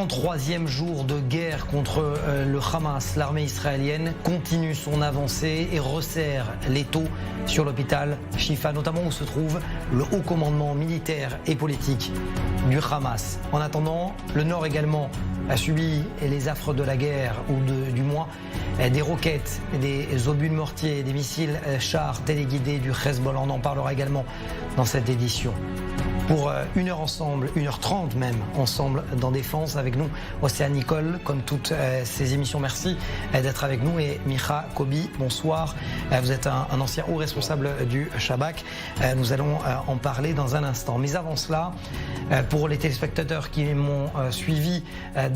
33e jour de guerre contre le Hamas, l'armée israélienne continue son avancée et resserre l'étau sur l'hôpital Shifa, notamment où se trouve le haut commandement militaire et politique du Hamas. En attendant, le Nord également a subi les affres de la guerre, ou du moins des roquettes, des obus de mortier, des missiles chars téléguidés du Hezbollah. On en parlera également dans cette édition. Pour 1 heure ensemble, 1h30 même, ensemble dans Défense, avec nous Océane Nicole, comme toutes ces émissions. Merci d'être avec nous. Et Micha Kobi, bonsoir. Vous êtes un ancien haut responsable du Shabak. Nous allons en parler dans un instant. Mais avant cela, pour les téléspectateurs qui m'ont suivi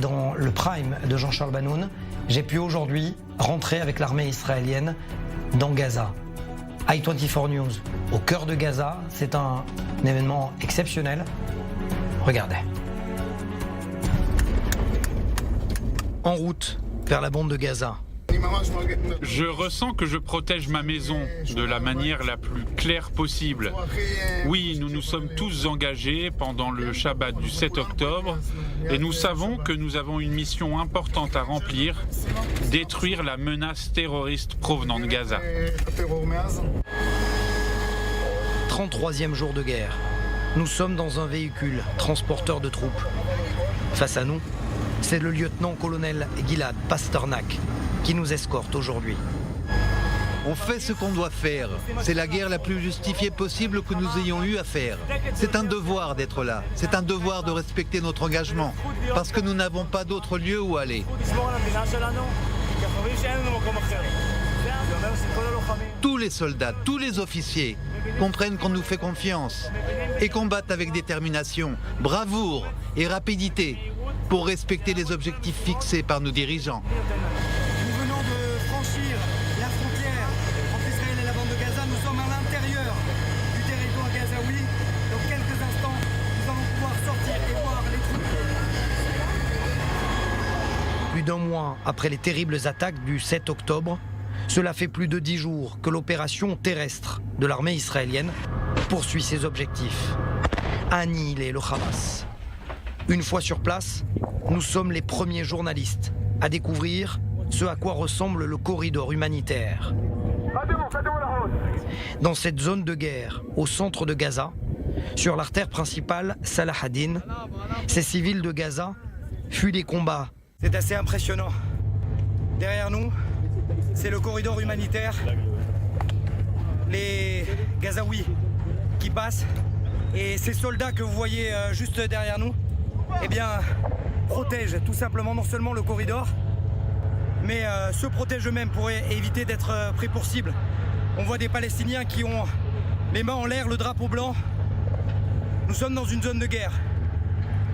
dans le prime de Jean-Charles Banoun, j'ai pu aujourd'hui rentrer avec l'armée israélienne dans Gaza. I24 News, au cœur de Gaza, c'est un événement exceptionnel. Regardez. En route vers la bande de Gaza. Je ressens que je protège ma maison de la manière la plus claire possible. Oui, nous nous sommes tous engagés pendant le Shabbat du 7 octobre et nous savons que nous avons une mission importante à remplir, détruire la menace terroriste provenant de Gaza. 33e jour de guerre. Nous sommes dans un véhicule transporteur de troupes. Face à nous, c'est le lieutenant-colonel Gilad Pasternak qui nous escorte aujourd'hui. On fait ce qu'on doit faire. C'est la guerre la plus justifiée possible que nous ayons eu à faire. C'est un devoir d'être là. C'est un devoir de respecter notre engagement. Parce que nous n'avons pas d'autre lieu où aller. Tous les soldats, tous les officiers comprennent qu'on nous fait confiance et combattent avec détermination, bravoure et rapidité pour respecter les objectifs fixés par nos dirigeants. Nous venons de franchir la frontière entre Israël et la bande de Gaza. Nous sommes à l'intérieur du territoire gazaoui. Dans quelques instants, nous allons pouvoir sortir et voir les troupes. Plus d'1 mois après les terribles attaques du 7 octobre, cela fait plus de 10 jours que l'opération terrestre de l'armée israélienne poursuit ses objectifs. Annihiler le Hamas. Une fois sur place, nous sommes les premiers journalistes à découvrir ce à quoi ressemble le corridor humanitaire. Dans cette zone de guerre, au centre de Gaza, sur l'artère principale Salah ad-Din, ces civils de Gaza fuient les combats. C'est assez impressionnant. Derrière nous, c'est le corridor humanitaire. Les Gazaouis qui passent. Et ces soldats que vous voyez juste derrière nous, eh bien, protègent tout simplement non seulement le corridor, mais se protègent eux-mêmes pour éviter d'être pris pour cible. On voit des Palestiniens qui ont les mains en l'air, le drapeau blanc. Nous sommes dans une zone de guerre,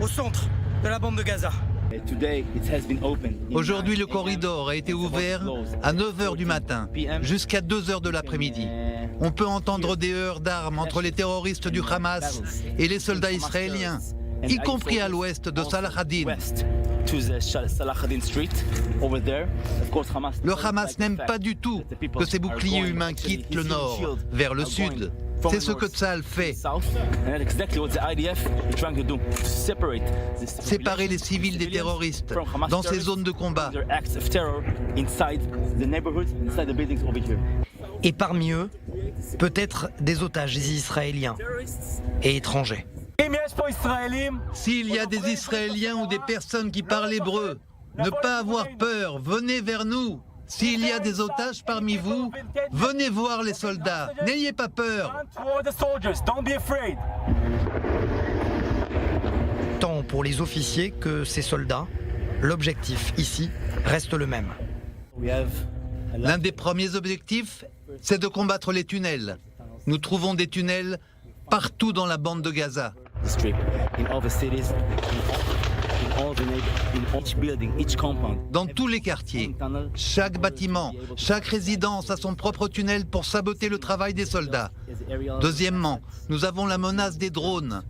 au centre de la bande de Gaza. Aujourd'hui, le corridor a été ouvert à 9h du matin jusqu'à 2h de l'après-midi. On peut entendre des heurts d'armes entre les terroristes du Hamas et les soldats israéliens, y compris à l'ouest de Salah ad-Din. Le Hamas n'aime pas du tout que ces boucliers humains quittent le nord vers le sud. C'est ce que Tsahal fait. Séparer les civils des terroristes dans ces zones de combat. Et parmi eux, peut-être des otages israéliens et étrangers. S'il y a des Israéliens ou des personnes qui parlent hébreu, ne pas avoir peur, venez vers nous. S'il y a des otages parmi vous, venez voir les soldats, n'ayez pas peur. Tant pour les officiers que ces soldats, l'objectif ici reste le même. L'un des premiers objectifs, c'est de combattre les tunnels. Nous trouvons des tunnels partout dans la bande de Gaza. Dans tous les quartiers, chaque bâtiment, chaque résidence a son propre tunnel pour saboter le travail des soldats. Deuxièmement, nous avons la menace des drones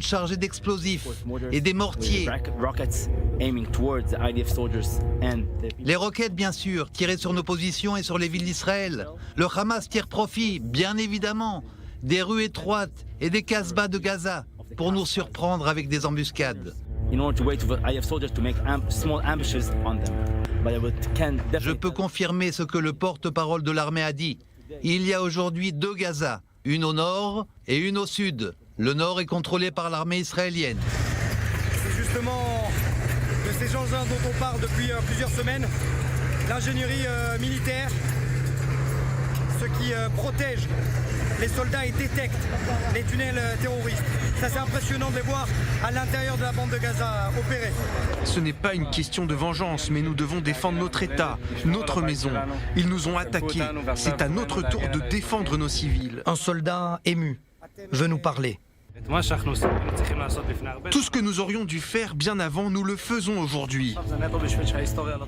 chargés d'explosifs et des mortiers. Les roquettes, bien sûr, tirées sur nos positions et sur les villes d'Israël. Le Hamas tire profit, bien évidemment, des rues étroites et des casbahs de Gaza pour nous surprendre avec des embuscades. Je peux confirmer ce que le porte-parole de l'armée a dit. Il y a aujourd'hui 2 Gaza, une au nord et une au sud. Le nord est contrôlé par l'armée israélienne. C'est justement de ces engins dont on parle depuis plusieurs semaines. L'ingénierie militaire, ce qui protège les soldats et détecte les tunnels terroristes. Ça, c'est impressionnant de les voir à l'intérieur de la bande de Gaza opérer. Ce n'est pas une question de vengeance, mais nous devons défendre notre État, notre maison. Ils nous ont attaqués. C'est à notre tour de défendre nos civils. Un soldat ému veut nous parler. Tout ce que nous aurions dû faire bien avant, nous le faisons aujourd'hui.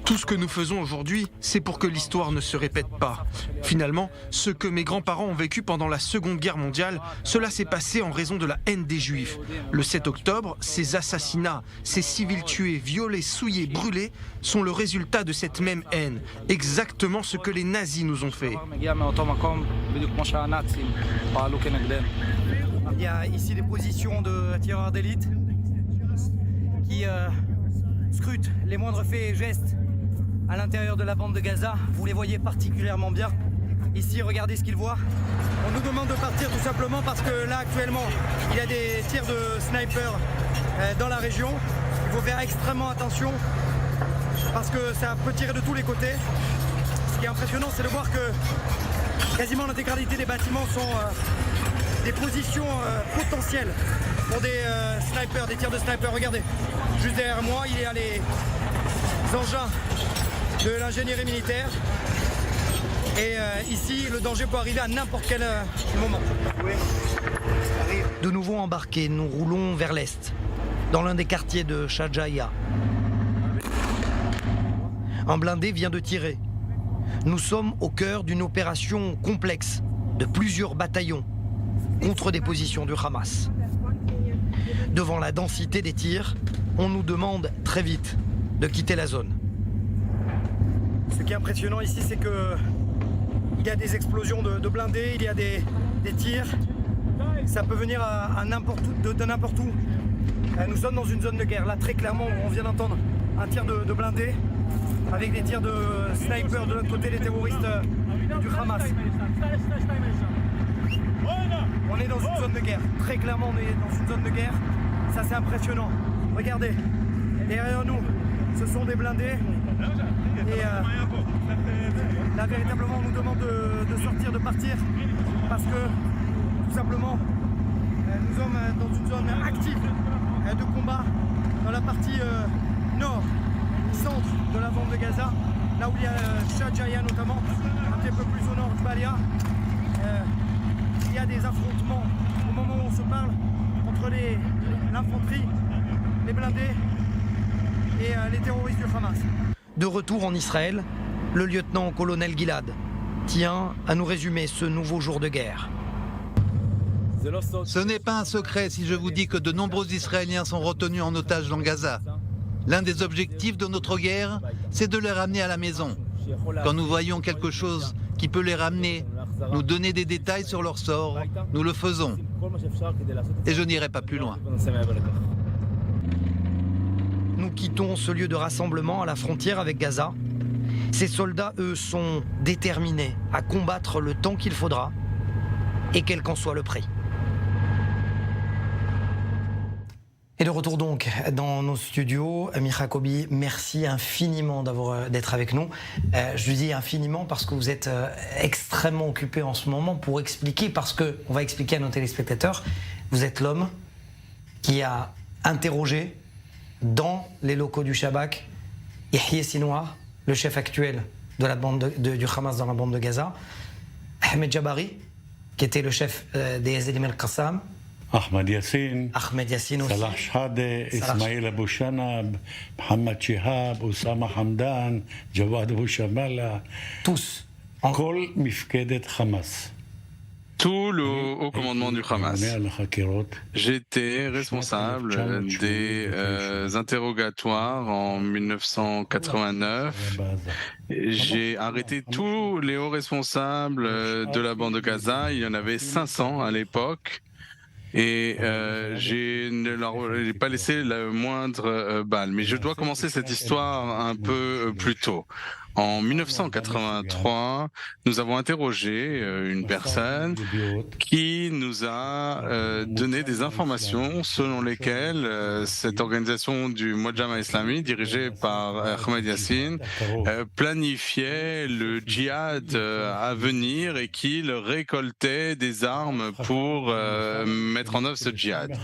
Tout ce que nous faisons aujourd'hui, c'est pour que l'histoire ne se répète pas. Finalement, ce que mes grands-parents ont vécu pendant la Seconde Guerre mondiale, cela s'est passé en raison de la haine des Juifs. Le 7 octobre, ces assassinats, ces civils tués, violés, souillés, brûlés, sont le résultat de cette même haine. Exactement ce que les nazis nous ont fait. Il y a ici des positions de tireurs d'élite qui scrutent les moindres faits et gestes à l'intérieur de la bande de Gaza. Vous les voyez particulièrement bien. Ici, regardez ce qu'ils voient. On nous demande de partir tout simplement parce que là, actuellement, il y a des tirs de snipers dans la région. Il faut faire extrêmement attention parce que ça peut tirer de tous les côtés. Ce qui est impressionnant, c'est de voir que quasiment l'intégralité des bâtiments sont des positions potentielles pour des snipers, des tirs de snipers. Regardez, juste derrière moi, il y a les engins de l'ingénierie militaire. Et ici, le danger peut arriver à n'importe quel moment. De nouveau embarqués, nous roulons vers l'est, dans l'un des quartiers de Shajaya. Un blindé vient de tirer. Nous sommes au cœur d'une opération complexe de plusieurs bataillons contre des positions du Hamas. Devant la densité des tirs, on nous demande très vite de quitter la zone. Ce qui est impressionnant ici, c'est que il y a des explosions de blindés, il y a des tirs. Ça peut venir à n'importe où, de n'importe où. Nous sommes dans une zone de guerre. Là, très clairement, on vient d'entendre un tir de blindé avec des tirs de snipers de l'autre côté, les terroristes du Hamas. On est dans une zone de guerre. Très clairement, on est dans une zone de guerre. Ça, c'est impressionnant. Regardez, derrière nous, ce sont des blindés. Et là, véritablement, on nous demande de sortir, de partir. Parce que, tout simplement, nous sommes dans une zone active de combat dans la partie nord, centre de la bande de Gaza. Là où il y a Shajaya notamment, un petit peu plus au nord de Balia. Il y a des affrontements au moment où on se parle entre l'infanterie, les blindés et les terroristes du Hamas. De retour en Israël, le lieutenant-colonel Gilad tient à nous résumer ce nouveau jour de guerre. Ce n'est pas un secret si je vous dis que de nombreux Israéliens sont retenus en otage dans Gaza. L'un des objectifs de notre guerre, c'est de les ramener à la maison. Quand nous voyons quelque chose qui peut les ramener, nous donner des détails sur leur sort, nous le faisons. Et je n'irai pas plus loin. Nous quittons ce lieu de rassemblement à la frontière avec Gaza. Ces soldats, eux, sont déterminés à combattre le temps qu'il faudra, et quel qu'en soit le prix. Et de retour donc dans nos studios, Micha Kobi, merci infiniment d'être avec nous. Je lui dis infiniment parce que vous êtes extrêmement occupé en ce moment pour expliquer, parce que, on va expliquer à nos téléspectateurs, vous êtes l'homme qui a interrogé dans les locaux du Shabak Yahya Sinwar, le chef actuel de la bande du Hamas dans la bande de Gaza, Ahmed Jabari, qui était le chef des Yazidis al-Qassam, Ahmed Yassine aussi. Salah Shhadeh, Ismail Abu Shanab, Mohamed Shihab, Oussama Hamdan, Jawad Abu Shamala, tous. Kol Mifkedet Hamas. Tout le haut commandement du Hamas. J'étais responsable des interrogatoires en 1989. J'ai arrêté tous les hauts responsables de la bande de Gaza. Il y en avait 500 à l'époque. Et je ne leur ai pas laissé la moindre balle. Mais je dois commencer cette histoire un peu plus tôt. En 1983, nous avons interrogé une personne qui nous a donné des informations selon lesquelles cette organisation du Mojama Islami, dirigée par Ahmed Yassine, planifiait le djihad à venir et qu'il récoltait des armes pour mettre en œuvre ce djihad.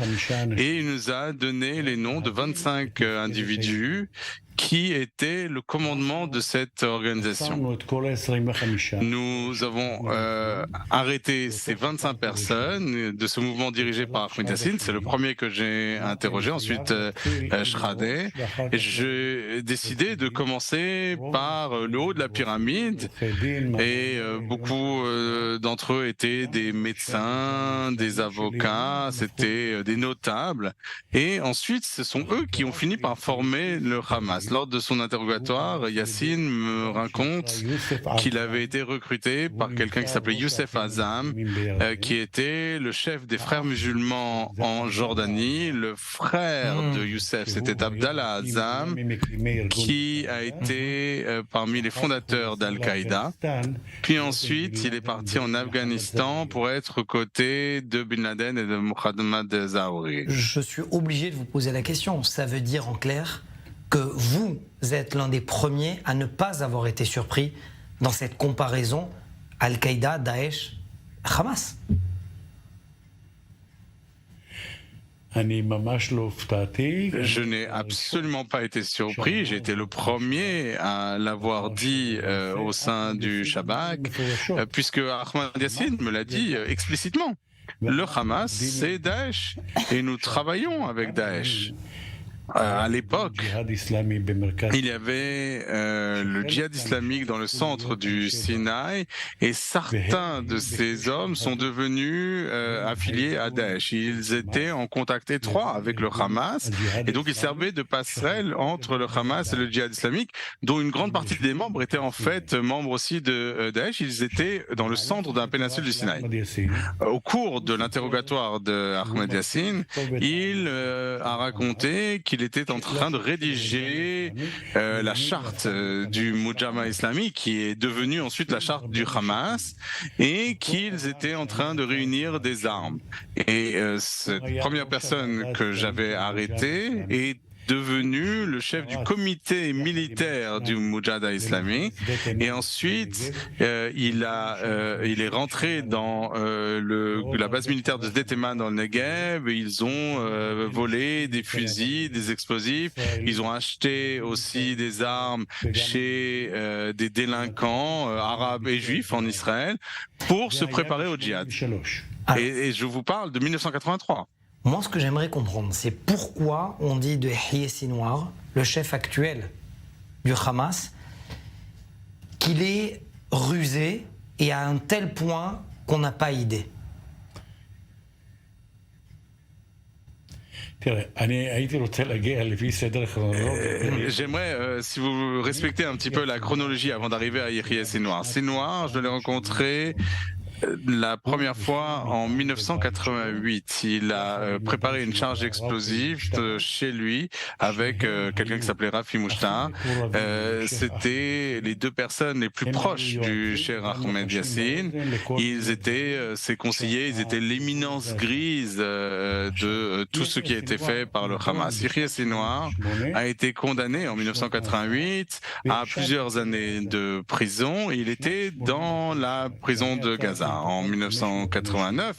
Et il nous a donné les noms de 25 individus qui était le commandement de cette organisation. Nous avons arrêté ces 25 personnes de ce mouvement dirigé par Ahmed Yassine. C'est le premier que j'ai interrogé, ensuite Shradeh. Et j'ai décidé de commencer par le haut de la pyramide. Et beaucoup d'entre eux étaient des médecins, des avocats, c'était des notables. Et ensuite, ce sont eux qui ont fini par former le Hamas. Lors de son interrogatoire, Yassine me raconte qu'il avait été recruté par quelqu'un qui s'appelait Youssef Azam, qui était le chef des frères musulmans en Jordanie. Le frère de Youssef, c'était Abdallah Azam, qui a été parmi les fondateurs d'Al-Qaïda. Puis ensuite, il est parti en Afghanistan pour être aux côtés de Bin Laden et de Mohammad Zahouri. Je suis obligé de vous poser la question. Ça veut dire en clair que vous êtes l'un des premiers à ne pas avoir été surpris dans cette comparaison Al-Qaïda, Daesh, Hamas. Je n'ai absolument pas été surpris. J'ai été le premier à l'avoir dit au sein du Shabak, puisque Ahmed Yassine me l'a dit explicitement. Le Hamas, c'est Daesh, et nous travaillons avec Daesh. À l'époque, il y avait le djihad islamique dans le centre du Sinaï et certains de ces hommes sont devenus affiliés à Daesh. Ils étaient en contact étroit avec le Hamas et donc ils servaient de passerelle entre le Hamas et le djihad islamique, dont une grande partie des membres étaient en fait membres aussi de Daesh. Ils étaient dans le centre de la péninsule du Sinaï. Au cours de l'interrogatoire de Ahmed Yassine, il a raconté qu'il était en train de rédiger la charte du Mojama Islami, qui est devenue ensuite la charte du Hamas, et qu'ils étaient en train de réunir des armes. Et cette première personne que j'avais arrêtée est devenu le chef du comité militaire du Mujahada Islami et ensuite il est rentré dans la base militaire de Sdetema dans le Negev. Ils ont volé des fusils, des explosifs, ils ont acheté aussi des armes chez des délinquants arabes et juifs en Israël pour se préparer au djihad. Et je vous parle de 1983. Moi, ce que j'aimerais comprendre, c'est pourquoi on dit de Yahya Sinwar, le chef actuel du Hamas, qu'il est rusé et à un tel point qu'on n'a pas idée. J'aimerais, si vous respectez un petit peu la chronologie avant d'arriver à Yahya Sinwar. Sinwar, je l'ai rencontré la première fois en 1988. Il a préparé une charge explosive chez lui avec quelqu'un qui s'appelait Rafi Mouchtar. C'était les deux personnes les plus proches du cher Ahmed Yassine. Ils étaient ses conseillers, ils étaient l'éminence grise de tout ce qui a été fait par le Hamas. Yahya Sinwar a été condamné en 1988 à plusieurs années de prison. Il était dans la prison de Gaza. En 1989,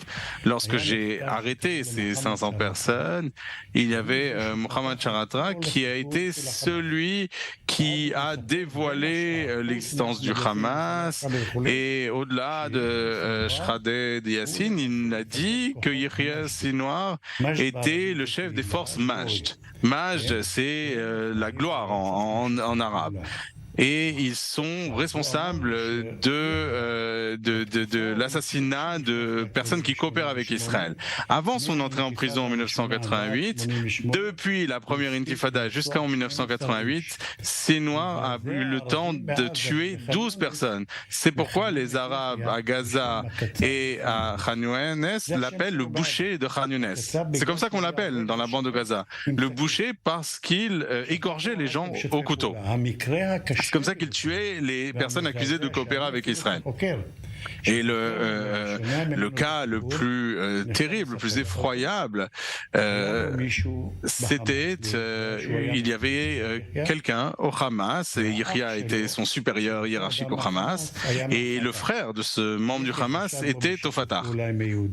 lorsque j'ai arrêté ces 500 personnes, il y avait Mohamed Charatra qui a été celui qui a dévoilé l'existence du Hamas. Et au-delà de Shradeh Yassine, il a dit que Yahya Sinwar était le chef des forces Majd. Majd, c'est la gloire en arabe. et ils sont responsables de l'assassinat de personnes qui coopèrent avec Israël. Avant son entrée en prison en 1988, depuis la première intifada jusqu'en 1988, Sinwar a eu le temps de tuer 12 personnes. C'est pourquoi les Arabes à Gaza et à Khan Younes l'appellent le boucher de Khan Younes. C'est comme ça qu'on l'appelle dans la bande de Gaza. Le boucher parce qu'il égorgeait les gens au couteau. C'est comme ça qu'il tuait les personnes accusées de coopérer avec Israël. Et le cas le plus terrible, le plus effroyable, c'était il y avait quelqu'un au Hamas, et Yehia était son supérieur hiérarchique au Hamas, et le frère de ce membre du Hamas était au Fatah.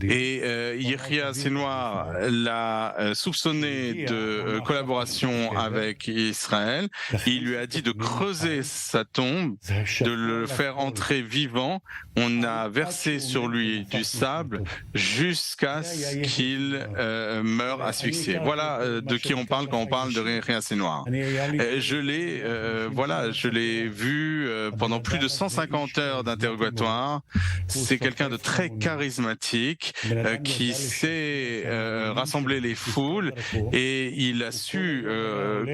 Et Yehia Sinwar l'a soupçonné de collaboration avec Israël. Il lui a dit de creuser sa tombe, de le faire entrer vivant. On a versé sur lui du sable jusqu'à ce qu'il meure asphyxié. Voilà de qui on parle quand on parle de Yehia Sinwar. Je l'ai vu pendant plus de 150 heures d'interrogatoire. C'est quelqu'un de très charismatique qui sait rassembler les foules, et il a su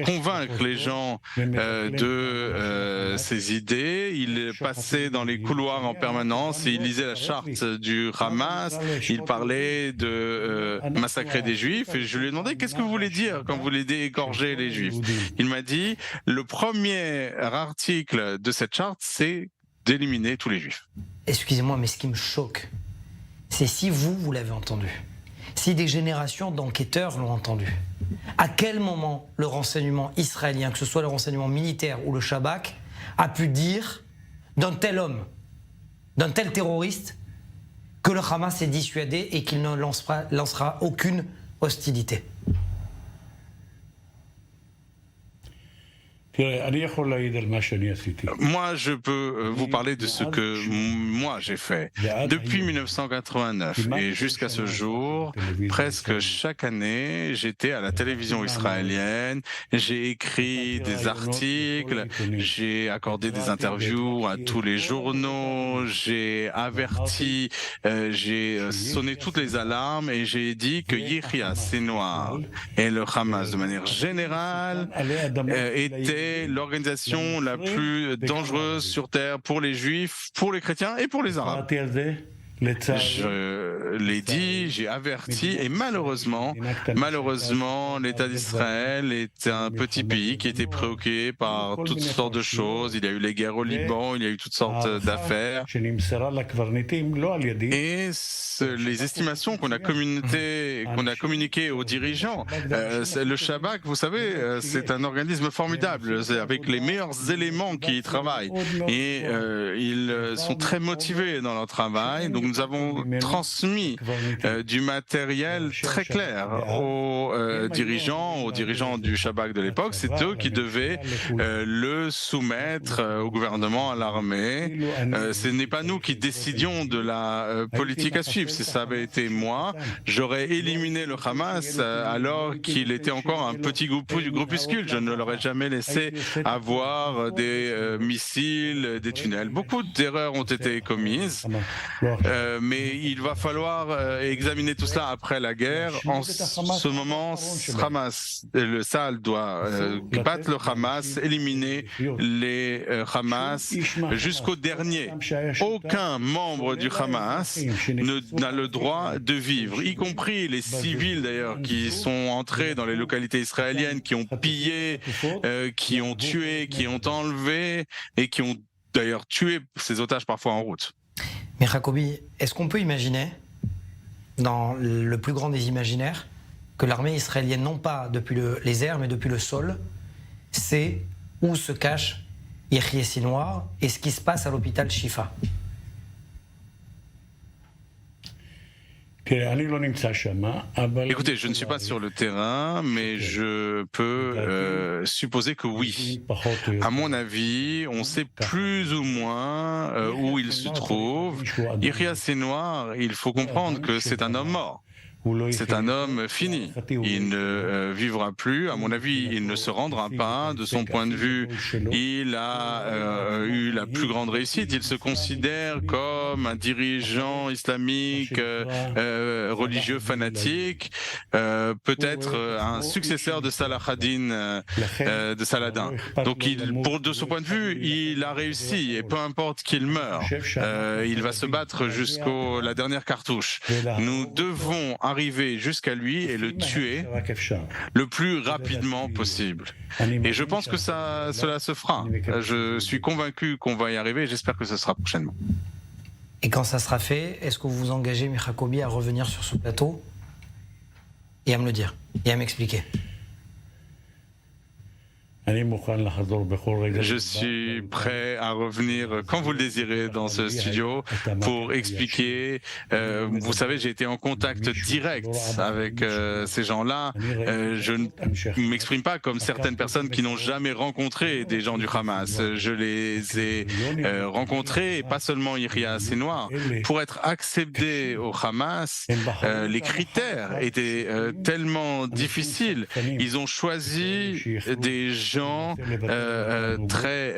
convaincre les gens de ses idées. Il passait dans les couloirs en permanence et il lisait la charte du Hamas. Il parlait de massacrer des Juifs, et je lui ai demandé qu'est-ce que vous voulez dire quand vous voulez égorger les Juifs. Il m'a dit le premier article de cette charte, c'est d'éliminer tous les Juifs. Excusez-moi, mais ce qui me choque, c'est si vous l'avez entendu, si des générations d'enquêteurs l'ont entendu, à quel moment le renseignement israélien, que ce soit le renseignement militaire ou le Shabak, a pu dire d'un tel homme, d'un tel terroriste, que le Hamas est dissuadé et qu'il ne lancera aucune hostilité? Moi, je peux vous parler de ce que moi j'ai fait. Depuis 1989 et jusqu'à ce jour, presque chaque année, j'étais à la télévision israélienne, j'ai écrit des articles, j'ai accordé des interviews à tous les journaux, j'ai averti, j'ai sonné toutes les alarmes, et j'ai dit que Yehia Sinwar et le Hamas, de manière générale, étaient l'organisation la plus dangereuse sur Terre pour les Juifs, pour les chrétiens et pour les Arabes. Je l'ai dit, j'ai averti, et malheureusement, l'État d'Israël est un petit pays qui était préoccupé par toutes sortes de choses. Il y a eu les guerres au Liban, il y a eu toutes sortes d'affaires. Et les estimations qu'on a communiquées aux dirigeants, le Shabak, vous savez, c'est un organisme formidable, avec les meilleurs éléments qui y travaillent. Et ils sont très motivés dans leur travail. Donc nous avons transmis du matériel très clair aux dirigeants du Shabak de l'époque. C'est eux qui devaient le soumettre au gouvernement, à l'armée. Ce n'est pas nous qui décidions de la politique à suivre. Si ça avait été moi, j'aurais éliminé le Hamas alors qu'il était encore un petit groupuscule. Je ne l'aurais jamais laissé avoir des missiles, des tunnels. Beaucoup d'erreurs ont été commises. Mais il va falloir examiner tout cela après la guerre. En ce moment, le Sahel doit battre le Hamas, éliminer les Hamas jusqu'au dernier. Aucun membre du Hamas n'a le droit de vivre, y compris les civils d'ailleurs qui sont entrés dans les localités israéliennes, qui ont pillé, qui ont tué, qui ont enlevé et qui ont d'ailleurs tué ces otages parfois en route. Mais Jacobi, est-ce qu'on peut imaginer, dans le plus grand des imaginaires, que l'armée israélienne, non pas depuis les airs, mais depuis le sol, sait où se cache Yehia Sinwar et ce qui se passe à l'hôpital Shifa? Écoutez, je ne suis pas sur le terrain, mais je peux supposer que oui. À mon avis, on sait plus ou moins où il se trouve. Yehia Sinwar, il faut comprendre que c'est un homme mort. C'est un homme fini. Il ne vivra plus. À mon avis, il ne se rendra pas. De son point de vue, il a eu la plus grande réussite. Il se considère comme un dirigeant islamique, religieux fanatique, peut-être un successeur de Salah ad-Din, de Saladin. Donc, de son point de vue, il a réussi. Et peu importe qu'il meure, il va se battre jusqu'à la dernière cartouche. Nous devons arriver jusqu'à lui et le tuer le plus rapidement possible. Et je pense que cela se fera. Je suis convaincu qu'on va y arriver et j'espère que ce sera prochainement. Et quand ça sera fait, est-ce que vous vous engagez, Mir Jacobi, à revenir sur ce plateau et à me le dire, et à m'expliquer? Je suis prêt à revenir quand vous le désirez dans ce studio pour expliquer. Vous savez, j'ai été en contact direct avec ces gens-là. Je ne m'exprime pas comme certaines personnes qui n'ont jamais rencontré des gens du Hamas. Je les ai rencontrés, et pas seulement Yahya Sinwar. Pour être accepté au Hamas, les critères étaient tellement difficiles. Ils ont choisi des gens très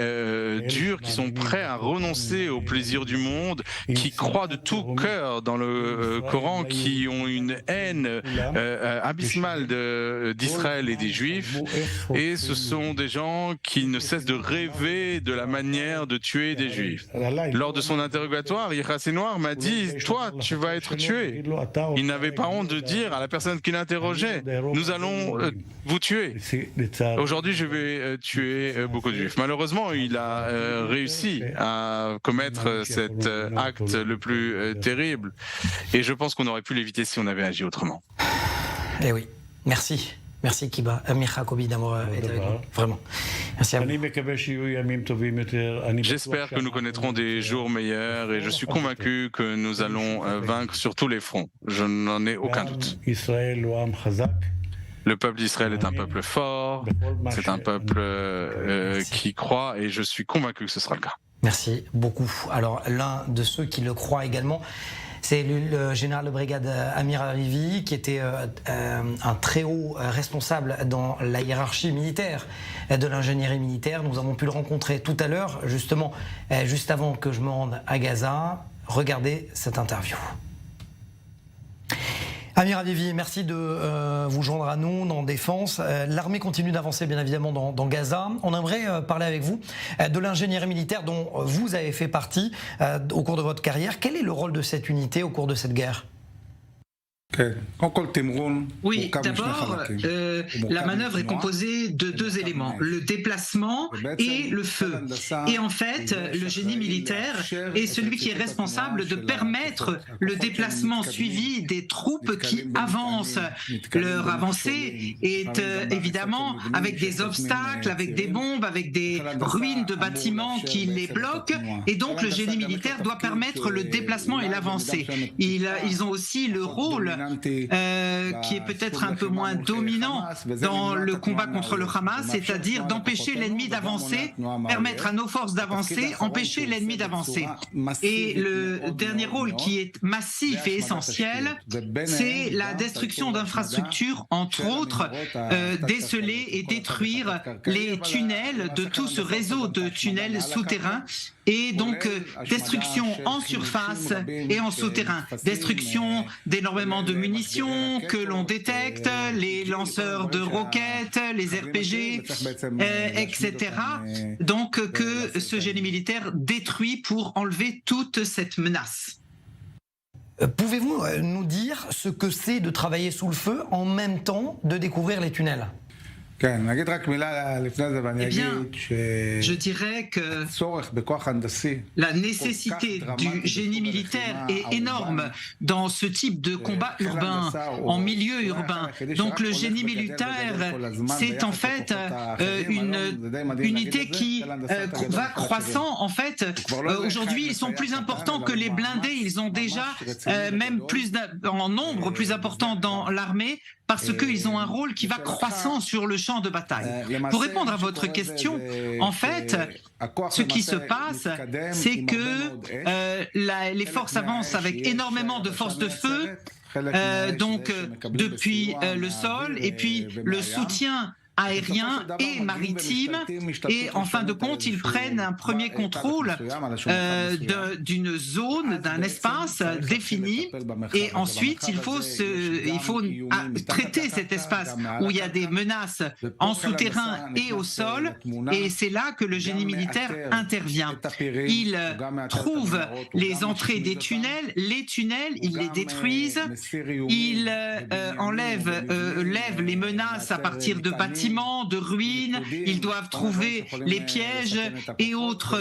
durs, qui sont prêts à renoncer au plaisir du monde, qui croient de tout cœur dans le Coran, qui ont une haine abyssale d'Israël et des Juifs. Et ce sont des gens qui ne cessent de rêver de la manière de tuer des Juifs. Lors de son interrogatoire, Yahya Sinwar m'a dit « Toi, tu vas être tué ». Il n'avait pas honte de dire à la personne qui l'interrogeait « Nous allons vous tuer ». Aujourd'hui, je vais tuer beaucoup de Juifs. Malheureusement, il a réussi à commettre cet acte le plus terrible. Et je pense qu'on aurait pu l'éviter si on avait agi autrement. Eh oui, merci. Merci Kiba, Mir Jacobi d'avoir été avec nous. Vraiment. Merci à vous. J'espère que nous connaîtrons des jours meilleurs et je suis convaincu que nous allons vaincre sur tous les fronts. Je n'en ai aucun doute. Le peuple d'Israël est un peuple fort, c'est un peuple qui croit et je suis convaincu que ce sera le cas. Merci beaucoup. Alors l'un de ceux qui le croient également, c'est le général de brigade Amir Harivi, qui était un très haut responsable dans la hiérarchie militaire de l'ingénierie militaire. Nous avons pu le rencontrer tout à l'heure, justement, juste avant que je me rende à Gaza. Regardez cette interview. Amir Harivi, merci de vous joindre à nous dans Défense. L'armée continue d'avancer bien évidemment dans Gaza. On aimerait parler avec vous de l'ingénierie militaire dont vous avez fait partie au cours de votre carrière. Quel est le rôle de cette unité au cours de cette guerre ? Oui, d'abord, la manœuvre est composée de deux éléments, le déplacement et le feu. Et en fait, le génie militaire est celui qui est responsable de permettre le déplacement suivi des troupes qui avancent. Leur avancée est évidemment avec des obstacles, avec des bombes, avec des ruines de bâtiments qui les bloquent. Et donc, le génie militaire doit permettre le déplacement et l'avancée. Ils ont aussi le rôle qui est peut-être un peu moins dominant dans le combat contre le Hamas, c'est-à-dire d'empêcher l'ennemi d'avancer, permettre à nos forces d'avancer, empêcher l'ennemi d'avancer. Et le dernier rôle qui est massif et essentiel, c'est la destruction d'infrastructures, entre autres, déceler et détruire les tunnels de tout ce réseau de tunnels souterrains. Et donc, destruction en surface et en souterrain. Destruction d'énormément de munitions que l'on détecte, les lanceurs de roquettes, les RPG, etc. Donc, que ce génie militaire détruit pour enlever toute cette menace. Pouvez-vous nous dire ce que c'est de travailler sous le feu en même temps de découvrir les tunnels ? Eh bien, je dirais que la nécessité du génie militaire est énorme dans ce type de combat urbain, en milieu urbain. Donc le génie militaire, c'est en fait une unité qui va croissant. En fait, aujourd'hui, ils sont plus importants que les blindés. Ils ont déjà même plus en nombre plus important dans l'armée parce qu'ils ont un rôle qui va croissant sur le champ de bataille. Pour répondre à votre question, en fait, ce qui se passe, c'est que les forces avancent avec énormément de forces de feu, depuis le sol, et puis le soutien aérien et maritime, et en fin de compte, ils prennent un premier contrôle d'une zone, d'un espace défini, et ensuite il faut traiter cet espace où il y a des menaces en souterrain et au sol, et c'est là que le génie militaire intervient. Il trouve les entrées des tunnels, ils les détruisent, ils lèvent les menaces à partir de bâtiments, de ruines, ils doivent trouver les pièges et autres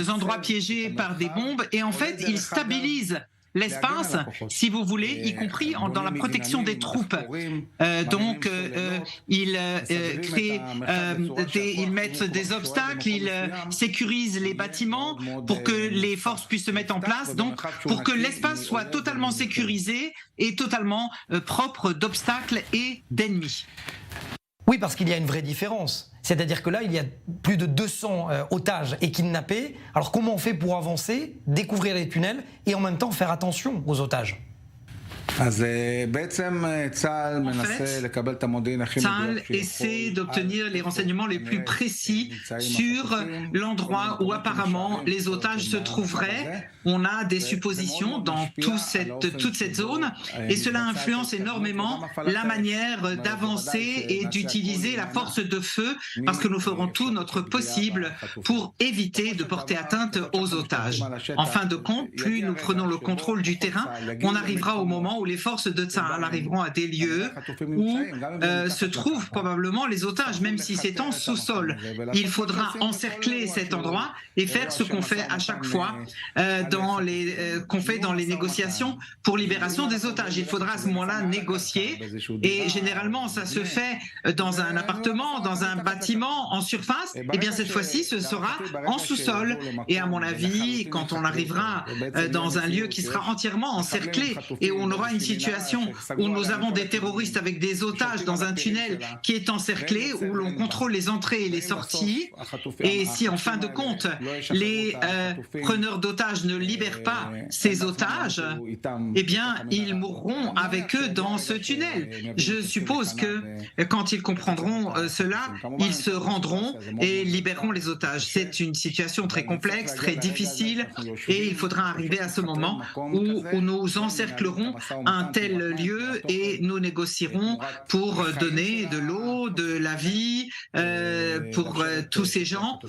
endroits piégés par des bombes, et en fait ils stabilisent l'espace, si vous voulez, y compris dans la protection des troupes. Ils mettent des obstacles, ils sécurisent les bâtiments pour que les forces puissent se mettre en place, donc pour que l'espace soit totalement sécurisé et totalement propre d'obstacles et d'ennemis. Oui, parce qu'il y a une vraie différence. C'est-à-dire que là, il y a plus de 200 otages et kidnappés. Alors comment on fait pour avancer, découvrir les tunnels et en même temps faire attention aux otages ? En fait, Tzahal essaie d'obtenir les renseignements les plus précis sur l'endroit où apparemment les otages se trouveraient. On a des suppositions dans toute cette zone, et cela influence énormément la manière d'avancer et d'utiliser la force de feu, parce que nous ferons tout notre possible pour éviter de porter atteinte aux otages. En fin de compte, plus nous prenons le contrôle du terrain, on arrivera au moment où les forces de Tzahal arriveront à des lieux où se trouvent probablement les otages, même si c'est en sous-sol. Il faudra encercler cet endroit et faire ce qu'on fait à chaque fois qu'on fait dans les négociations pour libération des otages. Il faudra à ce moment-là négocier, et généralement ça se fait dans un appartement, dans un bâtiment en surface. Et bien cette fois-ci ce sera en sous-sol, et à mon avis quand on arrivera dans un lieu qui sera entièrement encerclé et où on aura une situation où nous avons des terroristes avec des otages dans un tunnel qui est encerclé, où l'on contrôle les entrées et les sorties, et si en fin de compte les preneurs d'otages ne libèrent pas ces otages, eh bien ils mourront avec eux dans ce tunnel. Je suppose que quand ils comprendront cela, ils se rendront et libéreront les otages. C'est une situation très complexe, très difficile, et il faudra arriver à ce moment où nous encerclerons un tel lieu et nous négocierons pour donner de l'eau, de la vie pour tous ces gens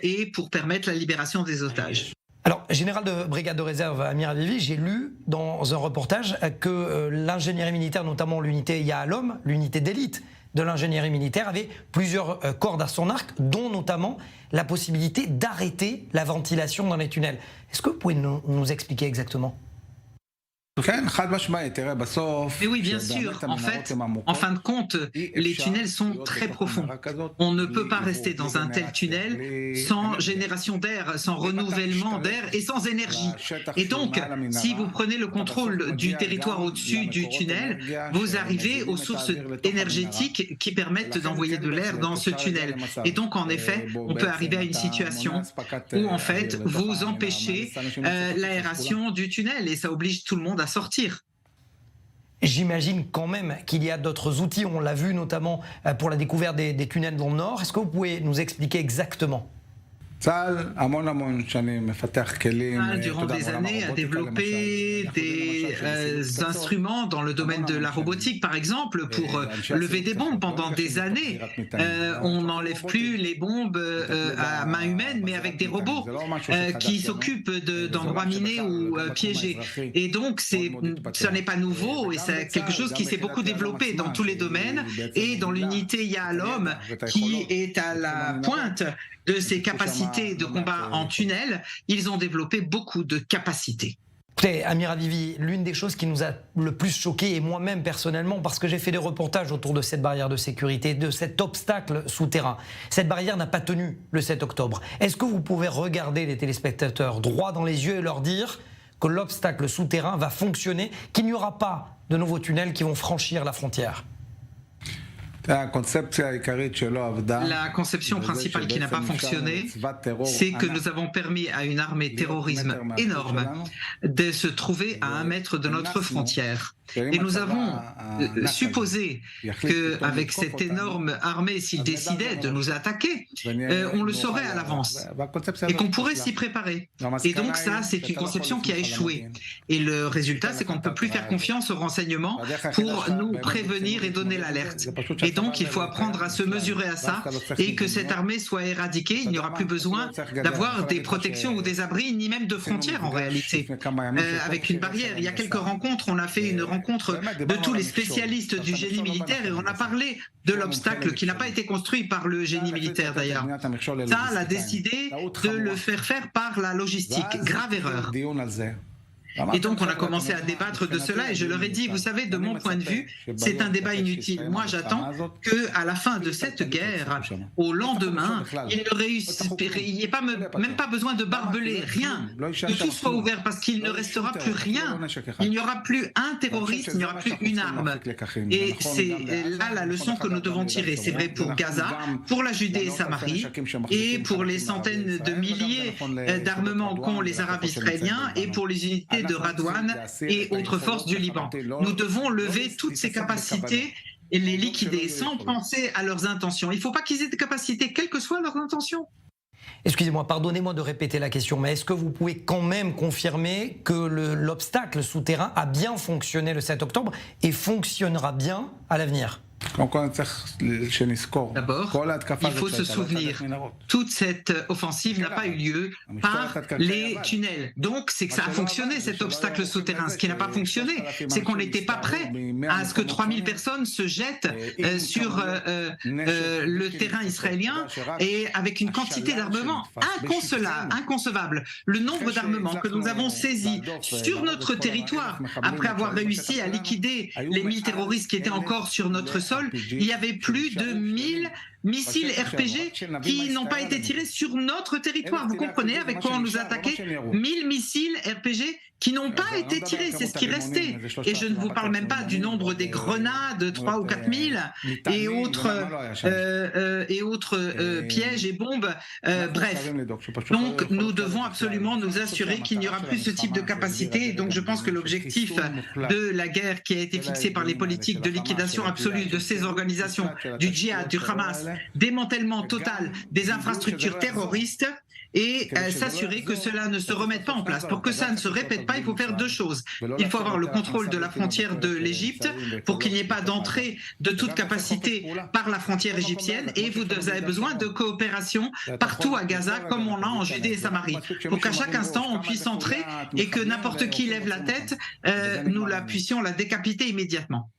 et pour permettre la libération des otages. Alors, général de brigade de réserve Amir Avivi, j'ai lu dans un reportage que l'ingénierie militaire, notamment l'unité Yahalom, l'unité d'élite de l'ingénierie militaire, avait plusieurs cordes à son arc, dont notamment la possibilité d'arrêter la ventilation dans les tunnels. Est-ce que vous pouvez nous expliquer exactement ? Mais oui, bien sûr. En fait, en fin de compte, les tunnels sont très profonds. On ne peut pas rester dans un tel tunnel sans génération d'air, sans renouvellement d'air et sans énergie. Et donc, si vous prenez le contrôle du territoire au-dessus du tunnel, vous arrivez aux sources énergétiques qui permettent d'envoyer de l'air dans ce tunnel. Et donc, en effet, on peut arriver à une situation où, en fait, vous empêchez l'aération du tunnel, et ça oblige tout le monde à sortir. J'imagine quand même qu'il y a d'autres outils, on l'a vu notamment pour la découverte des tunnels dans le Nord. Est-ce que vous pouvez nous expliquer exactement ? Tzahal, durant des années, a développé des instruments dans le domaine de la robotique, par exemple, pour lever des bombes. Pendant des années, on n'enlève plus les bombes à main humaine, mais avec des robots qui s'occupent d'endroits minés ou piégés. Et donc, ça n'est pas nouveau, et c'est quelque chose qui s'est beaucoup développé dans tous les domaines, et dans l'unité Yahalom, qui est à la pointe de ces capacités de combat en tunnel, ils ont développé beaucoup de capacités. Écoutez, Amir Avivi, l'une des choses qui nous a le plus choqué, et moi-même personnellement, parce que j'ai fait des reportages autour de cette barrière de sécurité, de cet obstacle souterrain, cette barrière n'a pas tenu le 7 octobre. Est-ce que vous pouvez regarder les téléspectateurs droit dans les yeux et leur dire que l'obstacle souterrain va fonctionner, qu'il n'y aura pas de nouveaux tunnels qui vont franchir la frontière? La conception principale qui n'a pas fonctionné, c'est que nous avons permis à une armée terrorisme énorme de se trouver à 1 mètre de notre frontière. Et nous avons supposé qu'avec cette énorme armée, s'ils décidaient de nous attaquer, on le saurait à l'avance et qu'on pourrait s'y préparer. Et donc ça, c'est une conception qui a échoué. Et le résultat, c'est qu'on ne peut plus faire confiance aux renseignements pour nous prévenir et donner l'alerte. Et donc, il faut apprendre à se mesurer à ça et que cette armée soit éradiquée. Il n'y aura plus besoin d'avoir des protections ou des abris, ni même de frontières en réalité, avec une barrière. Il y a quelques rencontres, on a fait une rencontre de tous les spécialistes du génie militaire et on a parlé de l'obstacle qui n'a pas été construit par le génie militaire d'ailleurs. Tsahal a décidé de le faire par la logistique. Grave erreur. Et donc on a commencé à débattre de cela et je leur ai dit, vous savez, de mon point de vue, c'est un débat inutile. Moi j'attends qu'à la fin de cette guerre, au lendemain, il n'y ait même pas besoin de barbelés, rien, que tout soit ouvert parce qu'il ne restera plus rien. Il n'y aura plus un terroriste, il n'y aura plus une arme. Et c'est là la leçon que nous devons tirer. C'est vrai pour Gaza, pour la Judée et Samarie et pour les centaines de milliers d'armements qu'ont les Arabes israéliens et pour les unités de Radwan et autres forces du Liban. Nous devons lever toutes ces capacités et les liquider sans penser à leurs intentions. Il ne faut pas qu'ils aient des capacités, quelles que soient leurs intentions. Excusez-moi, pardonnez-moi de répéter la question, mais est-ce que vous pouvez quand même confirmer que l'obstacle souterrain a bien fonctionné le 7 octobre et fonctionnera bien à l'avenir? D'abord, il faut se souvenir, toute cette offensive n'a pas eu lieu par les tunnels. Donc, c'est que ça a fonctionné, cet obstacle souterrain. Ce qui n'a pas fonctionné, c'est qu'on n'était pas prêt à ce que 3000 personnes se jettent sur le terrain israélien et avec une quantité d'armements inconcevable. Le nombre d'armements que nous avons saisis sur notre territoire, après avoir réussi à liquider les 1000 terroristes qui étaient encore sur notre sol, il y avait plus de 1000 missiles RPG qui n'ont pas été tirés sur notre territoire. Vous comprenez avec quoi on nous attaquait? 1000 missiles RPG qui n'ont pas été tirés, c'est ce qui restait. Et je ne vous parle même pas du nombre des grenades, 3 ou 4 000, et autres pièges et bombes. Bref, donc nous devons absolument nous assurer qu'il n'y aura plus ce type de capacité. Et donc je pense que l'objectif de la guerre qui a été fixé par les politiques de liquidation absolue de ces organisations, du djihad, du Hamas, démantèlement total des infrastructures terroristes, et s'assurer que cela ne se remette pas en place. Pour que ça ne se répète pas, il faut faire 2 choses. Il faut avoir le contrôle de la frontière de l'Égypte pour qu'il n'y ait pas d'entrée de toute capacité par la frontière égyptienne, et vous avez besoin de coopération partout à Gaza comme on l'a en Judée et Samarie, pour qu'à chaque instant on puisse entrer et que n'importe qui lève la tête, nous puissions la décapiter immédiatement.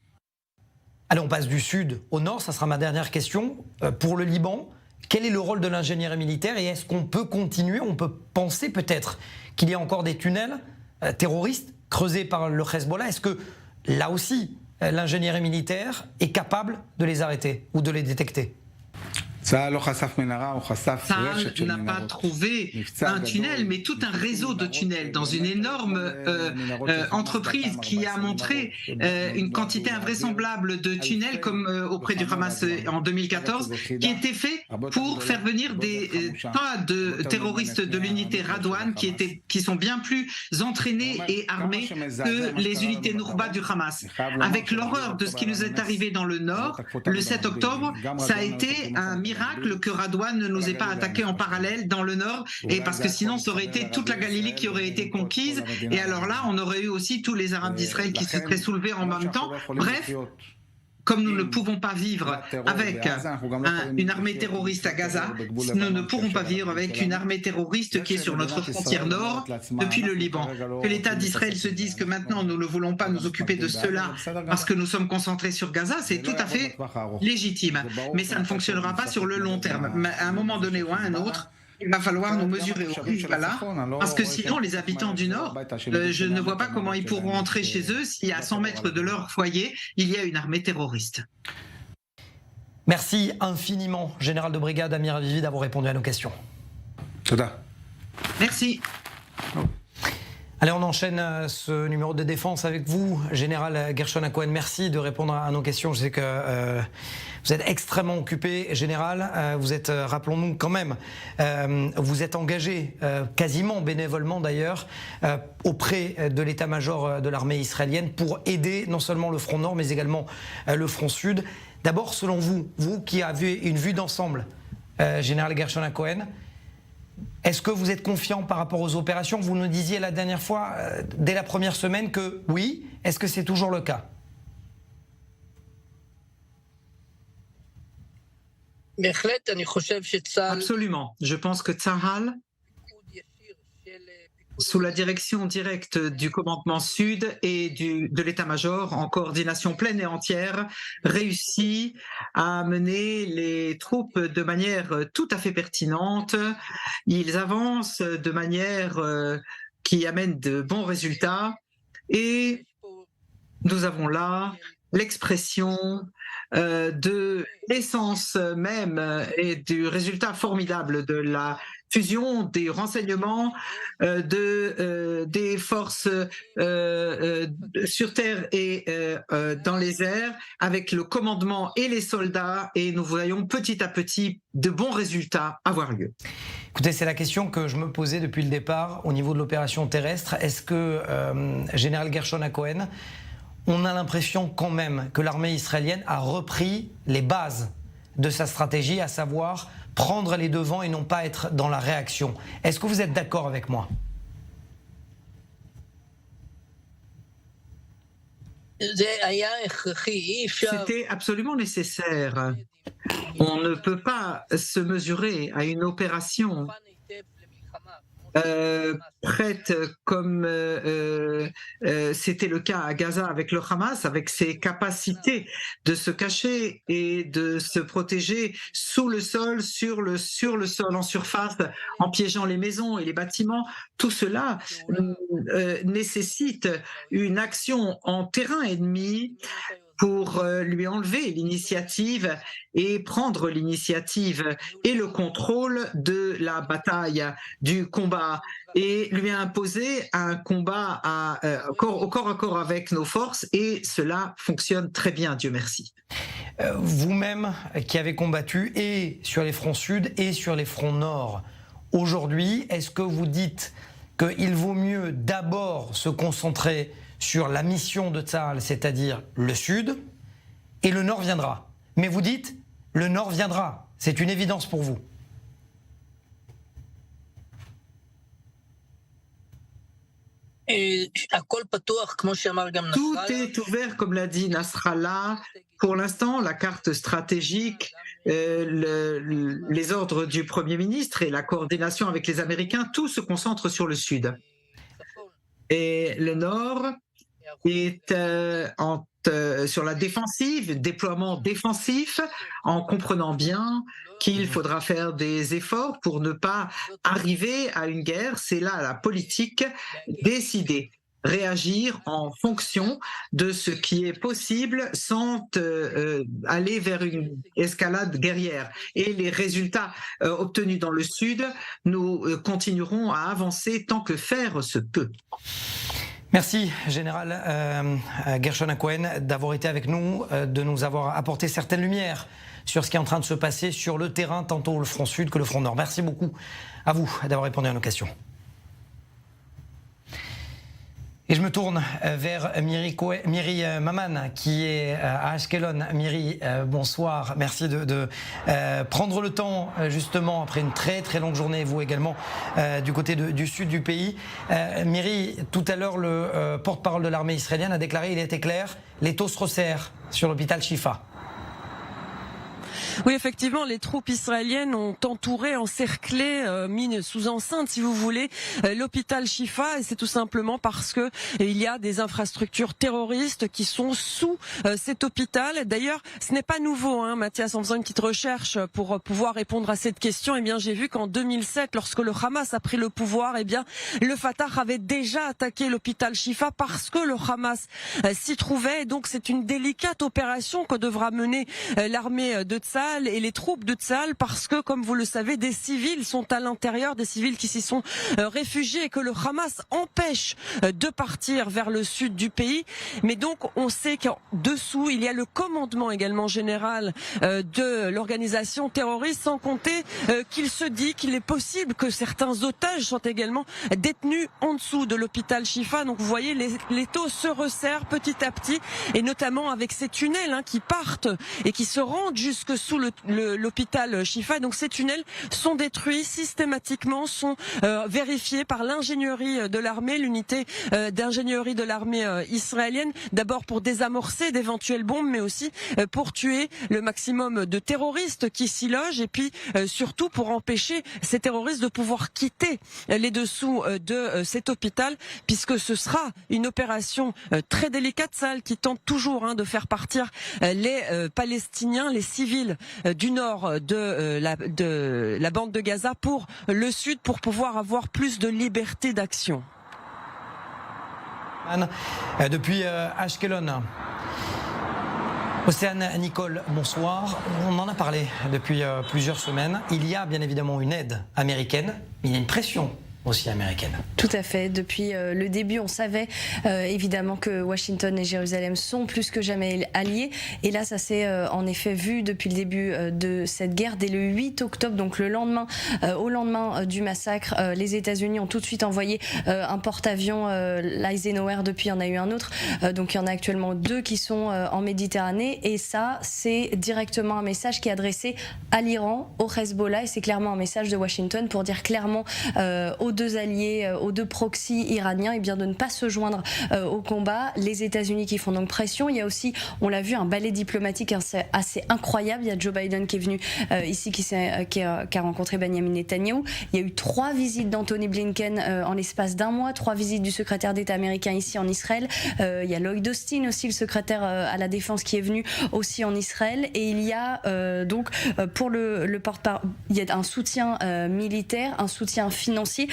Allez, on passe du sud au nord, ça sera ma dernière question. Pour le Liban, quel est le rôle de l'ingénierie militaire et est-ce qu'on peut continuer, on peut penser peut-être qu'il y a encore des tunnels terroristes creusés par le Hezbollah? Est-ce que là aussi, l'ingénierie militaire est capable de les arrêter ou de les détecter? Tsahal n'a pas trouvé un tunnel, mais tout un réseau de tunnels dans une énorme entreprise qui a montré une quantité invraisemblable de tunnels comme auprès du Hamas en 2014, qui étaient faits pour faire venir des tas de terroristes de l'unité Radwan qui sont bien plus entraînés et armés que les unités Nourba du Hamas. Avec l'horreur de ce qui nous est arrivé dans le nord, le 7 octobre, ça a été un miracle que Radwan ne nous ait pas attaqué en parallèle dans le nord, et parce que sinon ça aurait été toute la Galilée qui aurait été conquise, et alors là on aurait eu aussi tous les Arabes d'Israël qui se seraient soulevés en même temps. Bref, comme nous ne pouvons pas vivre avec une armée terroriste à Gaza, nous ne pourrons pas vivre avec une armée terroriste qui est sur notre frontière nord depuis le Liban. Que l'État d'Israël se dise que maintenant nous ne voulons pas nous occuper de cela parce que nous sommes concentrés sur Gaza, c'est tout à fait légitime. Mais ça ne fonctionnera pas sur le long terme. Mais à un moment donné ou à un autre, il va falloir nous mesurer au Hezbollah, parce que sinon les habitants du Nord, je ne vois pas comment ils pourront entrer chez eux si à 100 mètres de leur foyer, il y a une armée terroriste. Merci infiniment, général de brigade Amir Avivi, d'avoir répondu à nos questions. Merci. Allez, on enchaîne ce numéro de défense avec vous, Général Gershon Hacohen. Merci de répondre à nos questions. Je sais que vous êtes extrêmement occupé, Général. Vous êtes, rappelons-nous quand même, vous êtes engagé quasiment bénévolement d'ailleurs auprès de l'état-major de l'armée israélienne pour aider non seulement le front nord mais également le front sud. D'abord, selon vous, vous qui avez une vue d'ensemble, Général Gershon Hacohen, est-ce que vous êtes confiant par rapport aux opérations? Vous nous disiez la dernière fois, dès la première semaine, que oui. Est-ce que c'est toujours le cas? Absolument. Je pense que Tzahal, sous la direction directe du commandement sud et de l'état-major, en coordination pleine et entière, réussit à mener les troupes de manière tout à fait pertinente. Ils avancent de manière qui amène de bons résultats et nous avons là l'expression de l'essence même et du résultat formidable de la fusion des renseignements des forces sur terre et dans les airs avec le commandement et les soldats, et nous voyons petit à petit de bons résultats avoir lieu. Écoutez, c'est la question que je me posais depuis le départ au niveau de l'opération terrestre. Est-ce que, Général Gershon Hacohen, on a l'impression quand même que l'armée israélienne a repris les bases de sa stratégie, à savoir prendre les devants et non pas être dans la réaction. Est-ce que vous êtes d'accord avec moi? C'était absolument nécessaire. On ne peut pas se mesurer à une opération prête comme c'était le cas à Gaza avec le Hamas, avec ses capacités de se cacher et de se protéger sous le sol, sur le sol, en surface, en piégeant les maisons et les bâtiments. Tout cela nécessite une action en terrain ennemi pour lui enlever l'initiative et prendre l'initiative et le contrôle de la bataille, du combat, et lui imposer un combat au corps à corps avec nos forces, et cela fonctionne très bien, Dieu merci. Vous-même qui avez combattu et sur les fronts sud et sur les fronts nord, aujourd'hui, est-ce que vous dites qu'il vaut mieux d'abord se concentrer sur la mission de Tzahal, c'est-à-dire le sud, et le nord viendra? Mais vous dites, le nord viendra, c'est une évidence pour vous. Tout est ouvert, comme l'a dit Nasrallah. Pour l'instant, la carte stratégique, les ordres du Premier ministre et la coordination avec les Américains, tout se concentre sur le sud. Et le nord est sur la défensive, déploiement défensif, en comprenant bien qu'il faudra faire des efforts pour ne pas arriver à une guerre. C'est là la politique, décider, réagir en fonction de ce qui est possible sans aller vers une escalade guerrière. Et les résultats obtenus dans le Sud, nous continuerons à avancer tant que faire se peut. Merci, Général Gershon Hacohen, d'avoir été avec nous, de nous avoir apporté certaines lumières sur ce qui est en train de se passer sur le terrain, tantôt le front sud que le front nord. Merci beaucoup à vous d'avoir répondu à nos questions. Et je me tourne vers Miri Maman, qui est à Ashkelon. Miri, bonsoir. Merci de prendre le temps, justement, après une très très longue journée, vous également, du côté du sud du pays. Miri, tout à l'heure, le porte-parole de l'armée israélienne a déclaré, il était clair, les taux se resserrent sur l'hôpital Shifa. Oui, effectivement, les troupes israéliennes ont entouré, encerclé, mis sous enceinte, si vous voulez, l'hôpital Shifa, et c'est tout simplement parce que il y a des infrastructures terroristes qui sont sous cet hôpital. D'ailleurs, ce n'est pas nouveau, hein, Mathias, en faisant une petite recherche pour pouvoir répondre à cette question, eh bien, j'ai vu qu'en 2007, lorsque le Hamas a pris le pouvoir, eh bien, le Fatah avait déjà attaqué l'hôpital Shifa parce que le Hamas s'y trouvait. Et donc, c'est une délicate opération que devra mener l'armée de Tzahal Tsahal et les troupes de Tsahal parce que, comme vous le savez, des civils sont à l'intérieur, des civils qui s'y sont réfugiés et que le Hamas empêche de partir vers le sud du pays. Mais donc, on sait qu'en dessous, il y a le commandement également général de l'organisation terroriste, sans compter qu'il se dit qu'il est possible que certains otages sont également détenus en dessous de l'hôpital Shifa. Donc vous voyez, les taux se resserrent petit à petit, et notamment avec ces tunnels qui partent et qui se rendent jusque sous l'hôpital Shifa. Donc ces tunnels sont détruits systématiquement, sont vérifiés par l'ingénierie de l'armée, l'unité d'ingénierie de l'armée israélienne, d'abord pour désamorcer d'éventuelles bombes, mais aussi pour tuer le maximum de terroristes qui s'y logent, et puis surtout pour empêcher ces terroristes de pouvoir quitter les dessous de cet hôpital, puisque ce sera une opération très délicate, Tsahal qui tente toujours de faire partir les Palestiniens, les civils du nord de la bande de Gaza pour le sud, pour pouvoir avoir plus de liberté d'action. Depuis Ashkelon. Océane Nicole, bonsoir. On en a parlé depuis plusieurs semaines. Il y a bien évidemment une aide américaine, mais il y a une pression aussi américaine. Tout à fait. Depuis le début, on savait évidemment que Washington et Jérusalem sont plus que jamais alliés. Et là, ça s'est en effet vu depuis le début de cette guerre. Dès le 8 octobre, donc au lendemain du massacre, les États-Unis ont tout de suite envoyé un porte-avions, l'Eisenhower. Depuis, il y en a eu un autre. Donc il y en a actuellement 2 qui sont en Méditerranée. Et ça, c'est directement un message qui est adressé à l'Iran, au Hezbollah. Et c'est clairement un message de Washington pour dire clairement aux 2 alliés, aux 2 proxys iraniens, et bien de ne pas se joindre au combat. Les États-Unis qui font donc pression. Il y a aussi, on l'a vu, un ballet diplomatique assez incroyable. Il y a Joe Biden qui est venu ici, qui a rencontré Benjamin Netanyahou. Il y a eu 3 visites d'Anthony Blinken en l'espace d'1 mois, 3 visites du secrétaire d'État américain ici en Israël. Il y a Lloyd Austin aussi, le secrétaire à la défense, qui est venu aussi en Israël. Et il y a donc pour le porte-parole, il y a un soutien militaire, un soutien financier.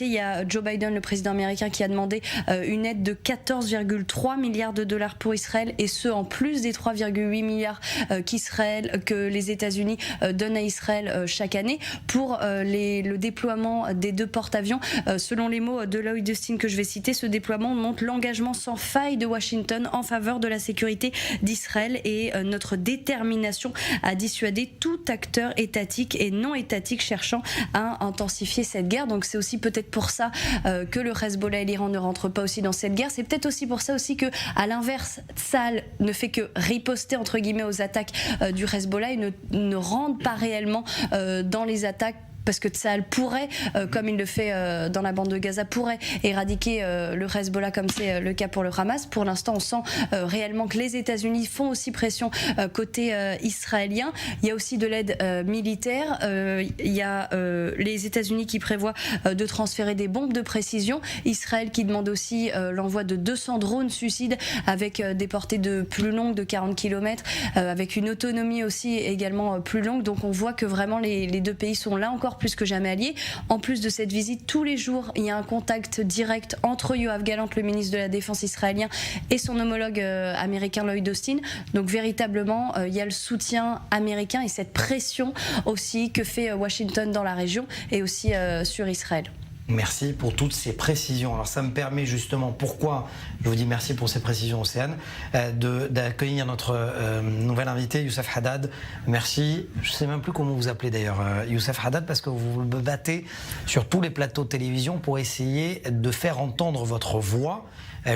Il y a Joe Biden, le président américain, qui a demandé une aide de 14,3 milliards de dollars pour Israël, et ce en plus des 3,8 milliards que les États-Unis donnent à Israël chaque année pour le déploiement des 2 porte-avions. Selon les mots de Lloyd Austin que je vais citer, ce déploiement montre l'engagement sans faille de Washington en faveur de la sécurité d'Israël et notre détermination à dissuader tout acteur étatique et non étatique cherchant à intensifier cette guerre. Donc c'est aussi peut-être pour ça que le Hezbollah et l'Iran ne rentrent pas aussi dans cette guerre. C'est peut-être aussi pour ça aussi que, à l'inverse, Tsahal ne fait que riposter entre guillemets aux attaques du Hezbollah et ne rentre pas réellement dans les attaques, parce que Tsahal pourrait, comme il le fait dans la bande de Gaza, pourrait éradiquer le Hezbollah, comme c'est le cas pour le Hamas. Pour l'instant, on sent réellement que les États-Unis font aussi pression côté israélien. Il y a aussi de l'aide militaire. Il y a les États-Unis qui prévoient de transférer des bombes de précision. Israël qui demande aussi l'envoi de 200 drones suicides avec des portées plus longues de 40 km, avec une autonomie aussi également plus longue. Donc on voit que vraiment les 2 pays sont là encore plus que jamais alliés. En plus de cette visite, tous les jours, il y a un contact direct entre Yoav Gallant, le ministre de la Défense israélien, et son homologue américain Lloyd Austin. Donc véritablement, il y a le soutien américain et cette pression aussi que fait Washington dans la région et aussi sur Israël. Merci pour toutes ces précisions. Alors ça me permet justement, pourquoi je vous dis merci pour ces précisions, Océane, d'accueillir notre nouvel invité, Youssef Haddad. Merci. Je ne sais même plus comment vous appelez d'ailleurs, Youssef Haddad, parce que vous vous battez sur tous les plateaux de télévision pour essayer de faire entendre votre voix.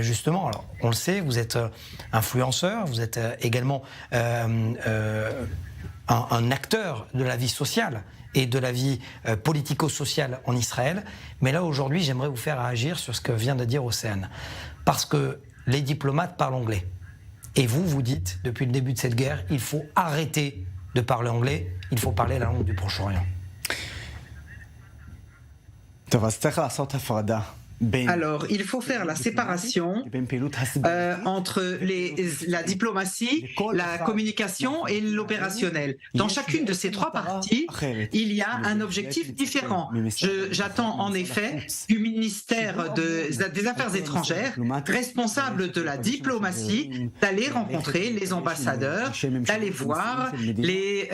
Justement, alors on le sait, vous êtes influenceur, vous êtes également un acteur de la vie sociale et de la vie politico-sociale en Israël. Mais là, aujourd'hui, j'aimerais vous faire réagir sur ce que vient de dire Océane. Parce que les diplomates parlent anglais. Et vous dites, depuis le début de cette guerre, il faut arrêter de parler anglais, il faut parler la langue du Proche-Orient. Alors, il faut faire la séparation entre la diplomatie, la communication et l'opérationnel. Dans chacune de ces trois parties, il y a un objectif différent. J'attends en effet du ministère des Affaires étrangères, responsable de la diplomatie, d'aller rencontrer les ambassadeurs, d'aller voir les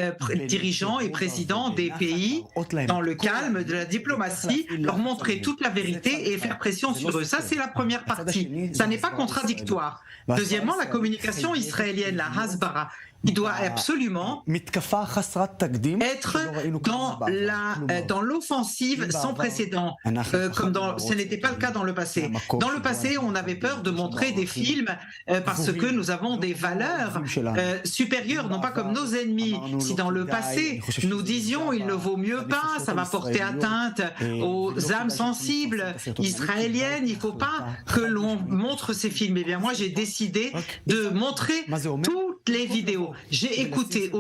dirigeants et présidents des pays dans le calme de la diplomatie, leur montrer toute la vérité et faire pression sur eux. Ça, c'est la première partie. Ça n'est pas contradictoire. Deuxièmement, la communication israélienne, la hasbara, il doit absolument être dans l'offensive sans précédent, comme ce n'était pas le cas dans le passé. Dans le passé, on avait peur de montrer des films parce que nous avons des valeurs supérieures, non pas comme nos ennemis. Si dans le passé, nous disions il ne vaut mieux pas, ça va porter atteinte aux âmes sensibles israéliennes, il ne faut pas que l'on montre ces films. Eh bien, moi, j'ai décidé de montrer toutes les vidéos. J'ai écouté,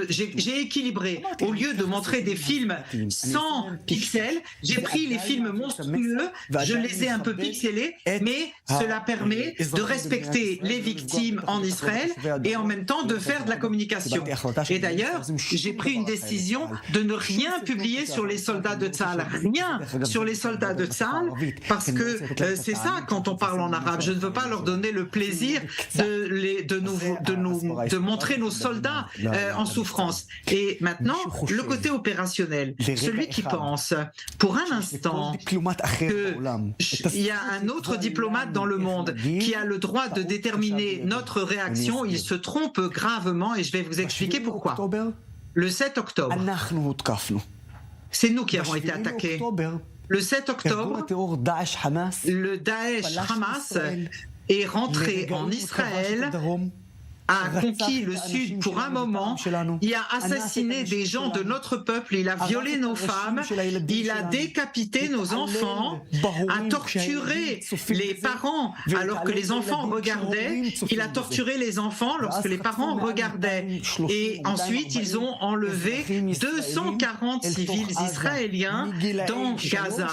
j'ai équilibré. Au lieu de montrer des films sans pixels, j'ai pris les films monstrueux, je les ai un peu pixelés, mais cela permet de respecter les victimes en Israël et en même temps de faire de la communication. Et d'ailleurs, j'ai pris une décision de ne rien publier sur les soldats de Tzahal, rien sur les soldats de Tzahal, parce que c'est ça quand on parle en arabe. Je ne veux pas leur donner le plaisir de montrer nos soldats en souffrance. Et maintenant, le côté opérationnel, celui qui pense pour un instant qu'il y a un autre diplomate dans le monde qui a le droit de déterminer notre réaction, il se trompe gravement et je vais vous expliquer pourquoi. Le 7 octobre, c'est nous qui avons été attaqués. Le 7 octobre, le Daesh Hamas est rentré en Israël, a conquis le Sud pour un moment, il a assassiné des gens de notre peuple, il a violé nos femmes, il a décapité nos enfants, a torturé les parents alors que les enfants regardaient, il a torturé les enfants lorsque les parents regardaient. Et ensuite, ils ont enlevé 240 civils israéliens dans Gaza,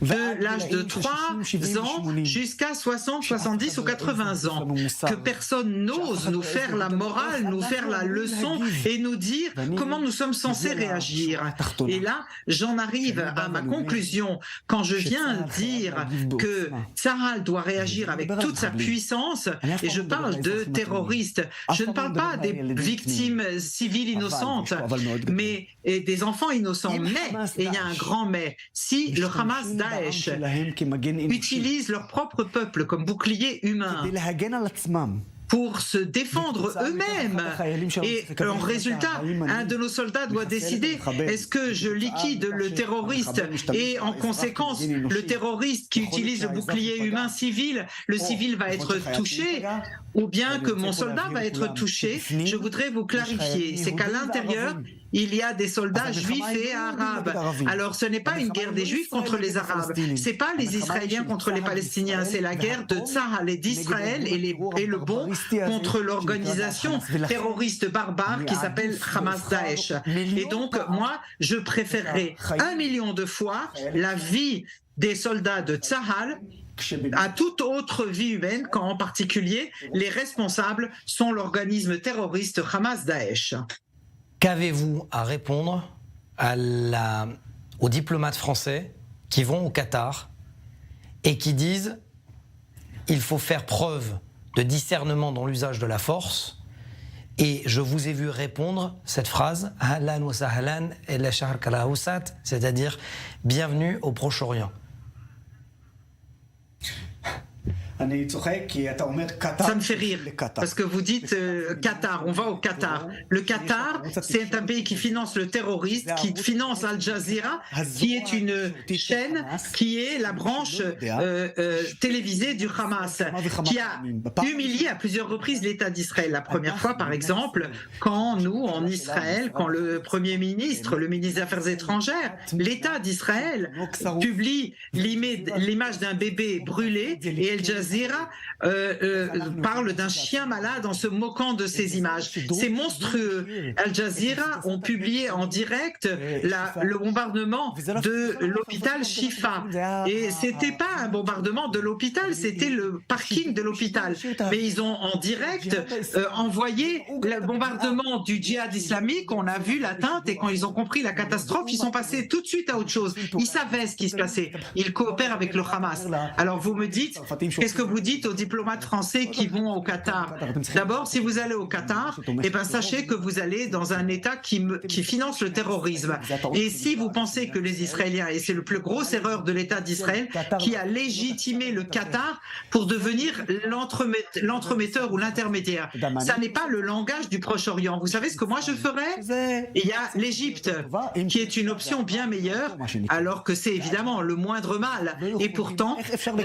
de l'âge de 3 ans jusqu'à 60, 70 ou 80 ans, que personne n'ose nous faire la morale, nous faire la leçon et nous dire comment nous sommes censés réagir. Et là, j'en arrive à ma conclusion quand je viens dire que Tzahal doit réagir avec toute sa puissance, et je parle de terroristes. Je ne parle pas des victimes civiles innocentes, mais des enfants innocents. Mais, et il y a un grand mais, si le Hamas Daesh utilise leur propre peuple comme bouclier humain pour se défendre eux-mêmes. Et en résultat, un de nos soldats doit décider, est-ce que je liquide le terroriste et en conséquence, le terroriste qui utilise le bouclier humain civil, le civil va être touché, ou bien que mon soldat va être touché? Je voudrais vous clarifier, c'est qu'à l'intérieur, il y a des soldats juifs et arabes. Alors ce n'est pas une guerre des juifs contre les arabes, c'est pas les Israéliens contre les Palestiniens, c'est la guerre de Tzahal et d'Israël et le bon contre l'organisation terroriste barbare qui s'appelle Hamas Daesh. Et donc moi, je préférerais 1 million de fois la vie des soldats de Tzahal à toute autre vie humaine, quand en particulier les responsables sont l'organisme terroriste Hamas Daesh. Qu'avez-vous à répondre aux diplomates français qui vont au Qatar et qui disent il faut faire preuve de discernement dans l'usage de la force? Et je vous ai vu répondre cette phrase, Ahlan wa sahlan ila shahr al-awsat, c'est-à-dire bienvenue au Proche-Orient. Ça me fait rire, parce que vous dites Qatar, on va au Qatar. Le Qatar, c'est un pays qui finance le terroriste, qui finance Al Jazeera, qui est une chaîne, qui est la branche télévisée du Hamas, qui a humilié à plusieurs reprises l'État d'Israël. La première fois, par exemple, quand nous, en Israël, quand le Premier ministre, le ministre des Affaires étrangères, l'État d'Israël publie l'image d'un bébé brûlé, et Al Jazeera Jazeera parle d'un chien malade en se moquant de ces images. C'est monstrueux. Al Jazeera ont publié en direct le bombardement de l'hôpital Shifa. Et c'était pas un bombardement de l'hôpital, c'était le parking de l'hôpital. Mais ils ont en direct envoyé le bombardement du djihad islamique. On a vu l'atteinte et quand ils ont compris la catastrophe, ils sont passés tout de suite à autre chose. Ils savaient ce qui se passait. Ils coopèrent avec le Hamas. Alors vous me dites, qu'est-ce que vous dites aux diplomates français qui vont au Qatar? D'abord, si vous allez au Qatar, eh ben, sachez que vous allez dans un État qui finance le terrorisme. Et si vous pensez que les Israéliens, et c'est la plus grosse erreur de l'État d'Israël, qui a légitimé le Qatar pour devenir l'entremetteur ou l'intermédiaire. Ça n'est pas le langage du Proche-Orient. Vous savez ce que moi je ferais? Il y a l'Égypte, qui est une option bien meilleure, alors que c'est évidemment le moindre mal. Et pourtant,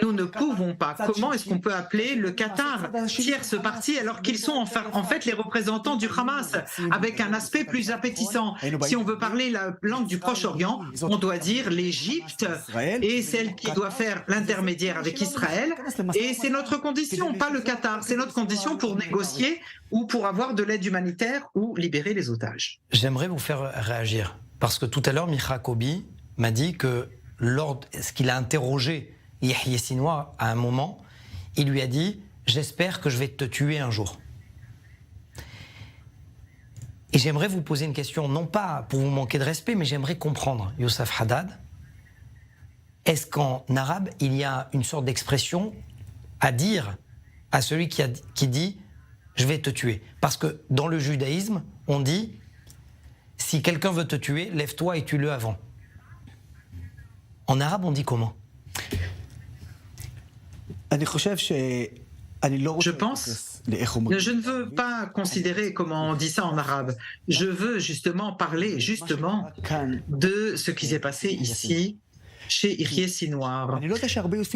nous ne pouvons pas. Comment est-ce qu'on peut appeler le Qatar tierce partie alors qu'ils sont en fait les représentants du Hamas, avec un aspect plus appétissant? Si on veut parler la langue du Proche-Orient, on doit dire l'Égypte est celle qui doit faire l'intermédiaire avec Israël, et c'est notre condition, pas le Qatar. C'est notre condition pour négocier ou pour avoir de l'aide humanitaire ou libérer les otages. J'aimerais vous faire réagir, parce que tout à l'heure, Micha Kobi m'a dit que ce qu'il a interrogé Yahya Sinwar à un moment, il lui a dit « J'espère que je vais te tuer un jour ». Et j'aimerais vous poser une question, non pas pour vous manquer de respect, mais j'aimerais comprendre, Youssef Haddad, est-ce qu'en arabe, il y a une sorte d'expression à dire à celui qui dit « je vais te tuer ». Parce que dans le judaïsme, on dit « si quelqu'un veut te tuer, lève-toi et tue-le avant ». En arabe, on dit comment? Je pense, je ne veux pas considérer comment on dit ça en arabe. Je veux justement parler de ce qui s'est passé ici, chez Yahya Sinwar.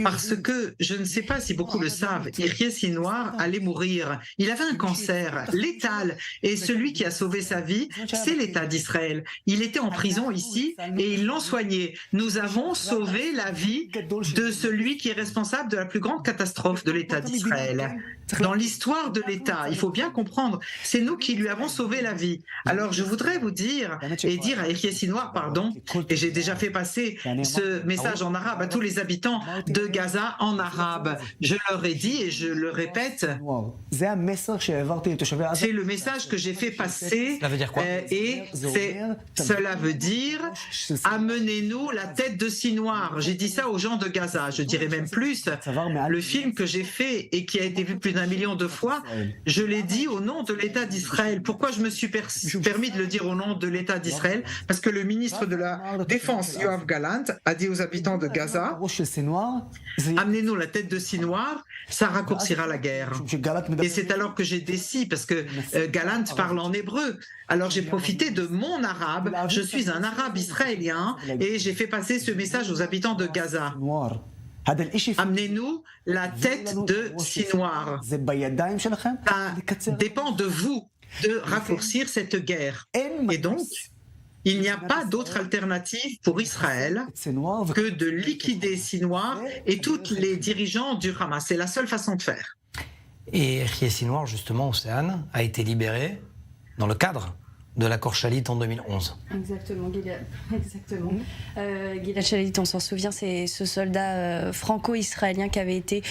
Parce que je ne sais pas si beaucoup le savent, Yahya Sinwar allait mourir. Il avait un cancer létal et celui qui a sauvé sa vie, c'est l'État d'Israël. Il était en prison ici et ils l'ont soigné. Nous avons sauvé la vie de celui qui est responsable de la plus grande catastrophe de l'État d'Israël. Dans l'histoire de l'État, il faut bien comprendre, c'est nous qui lui avons sauvé la vie. Alors je voudrais vous dire, et dire à Yahya Sinwar, pardon, et j'ai déjà fait passer ce message en arabe à tous les habitants de Gaza en arabe. Je leur ai dit et je le répète, c'est le message que j'ai fait passer. Ça veut dire quoi? Cela veut dire amenez-nous la tête de Sinwar. J'ai dit ça aux gens de Gaza. Je dirais même plus, le film que j'ai fait et qui a été vu plus d'1 million de fois, je l'ai dit au nom de l'État d'Israël. Pourquoi je me suis permis de le dire au nom de l'État d'Israël? Parce que le ministre de la Défense, Yoav Gallant, a dit aux habitants de Gaza, amenez-nous la tête de Sinwar, ça raccourcira la guerre. Et c'est alors que j'ai décidé, parce que Gallant parle en hébreu, alors j'ai profité de mon arabe, je suis un arabe israélien, et j'ai fait passer ce message aux habitants de Gaza. Amenez-nous la tête de Sinwar. Ça dépend de vous de raccourcir cette guerre. Et donc, il n'y a pas d'autre alternative pour Israël que de liquider Sinwar et tous les dirigeants du Hamas. C'est la seule façon de faire. Et Yahya Sinwar, justement, Océane, a été libéré dans le cadre de l'accord Shalit en 2011. Exactement, Gilad Shalit, on s'en souvient, c'est ce soldat franco-israélien qui avait été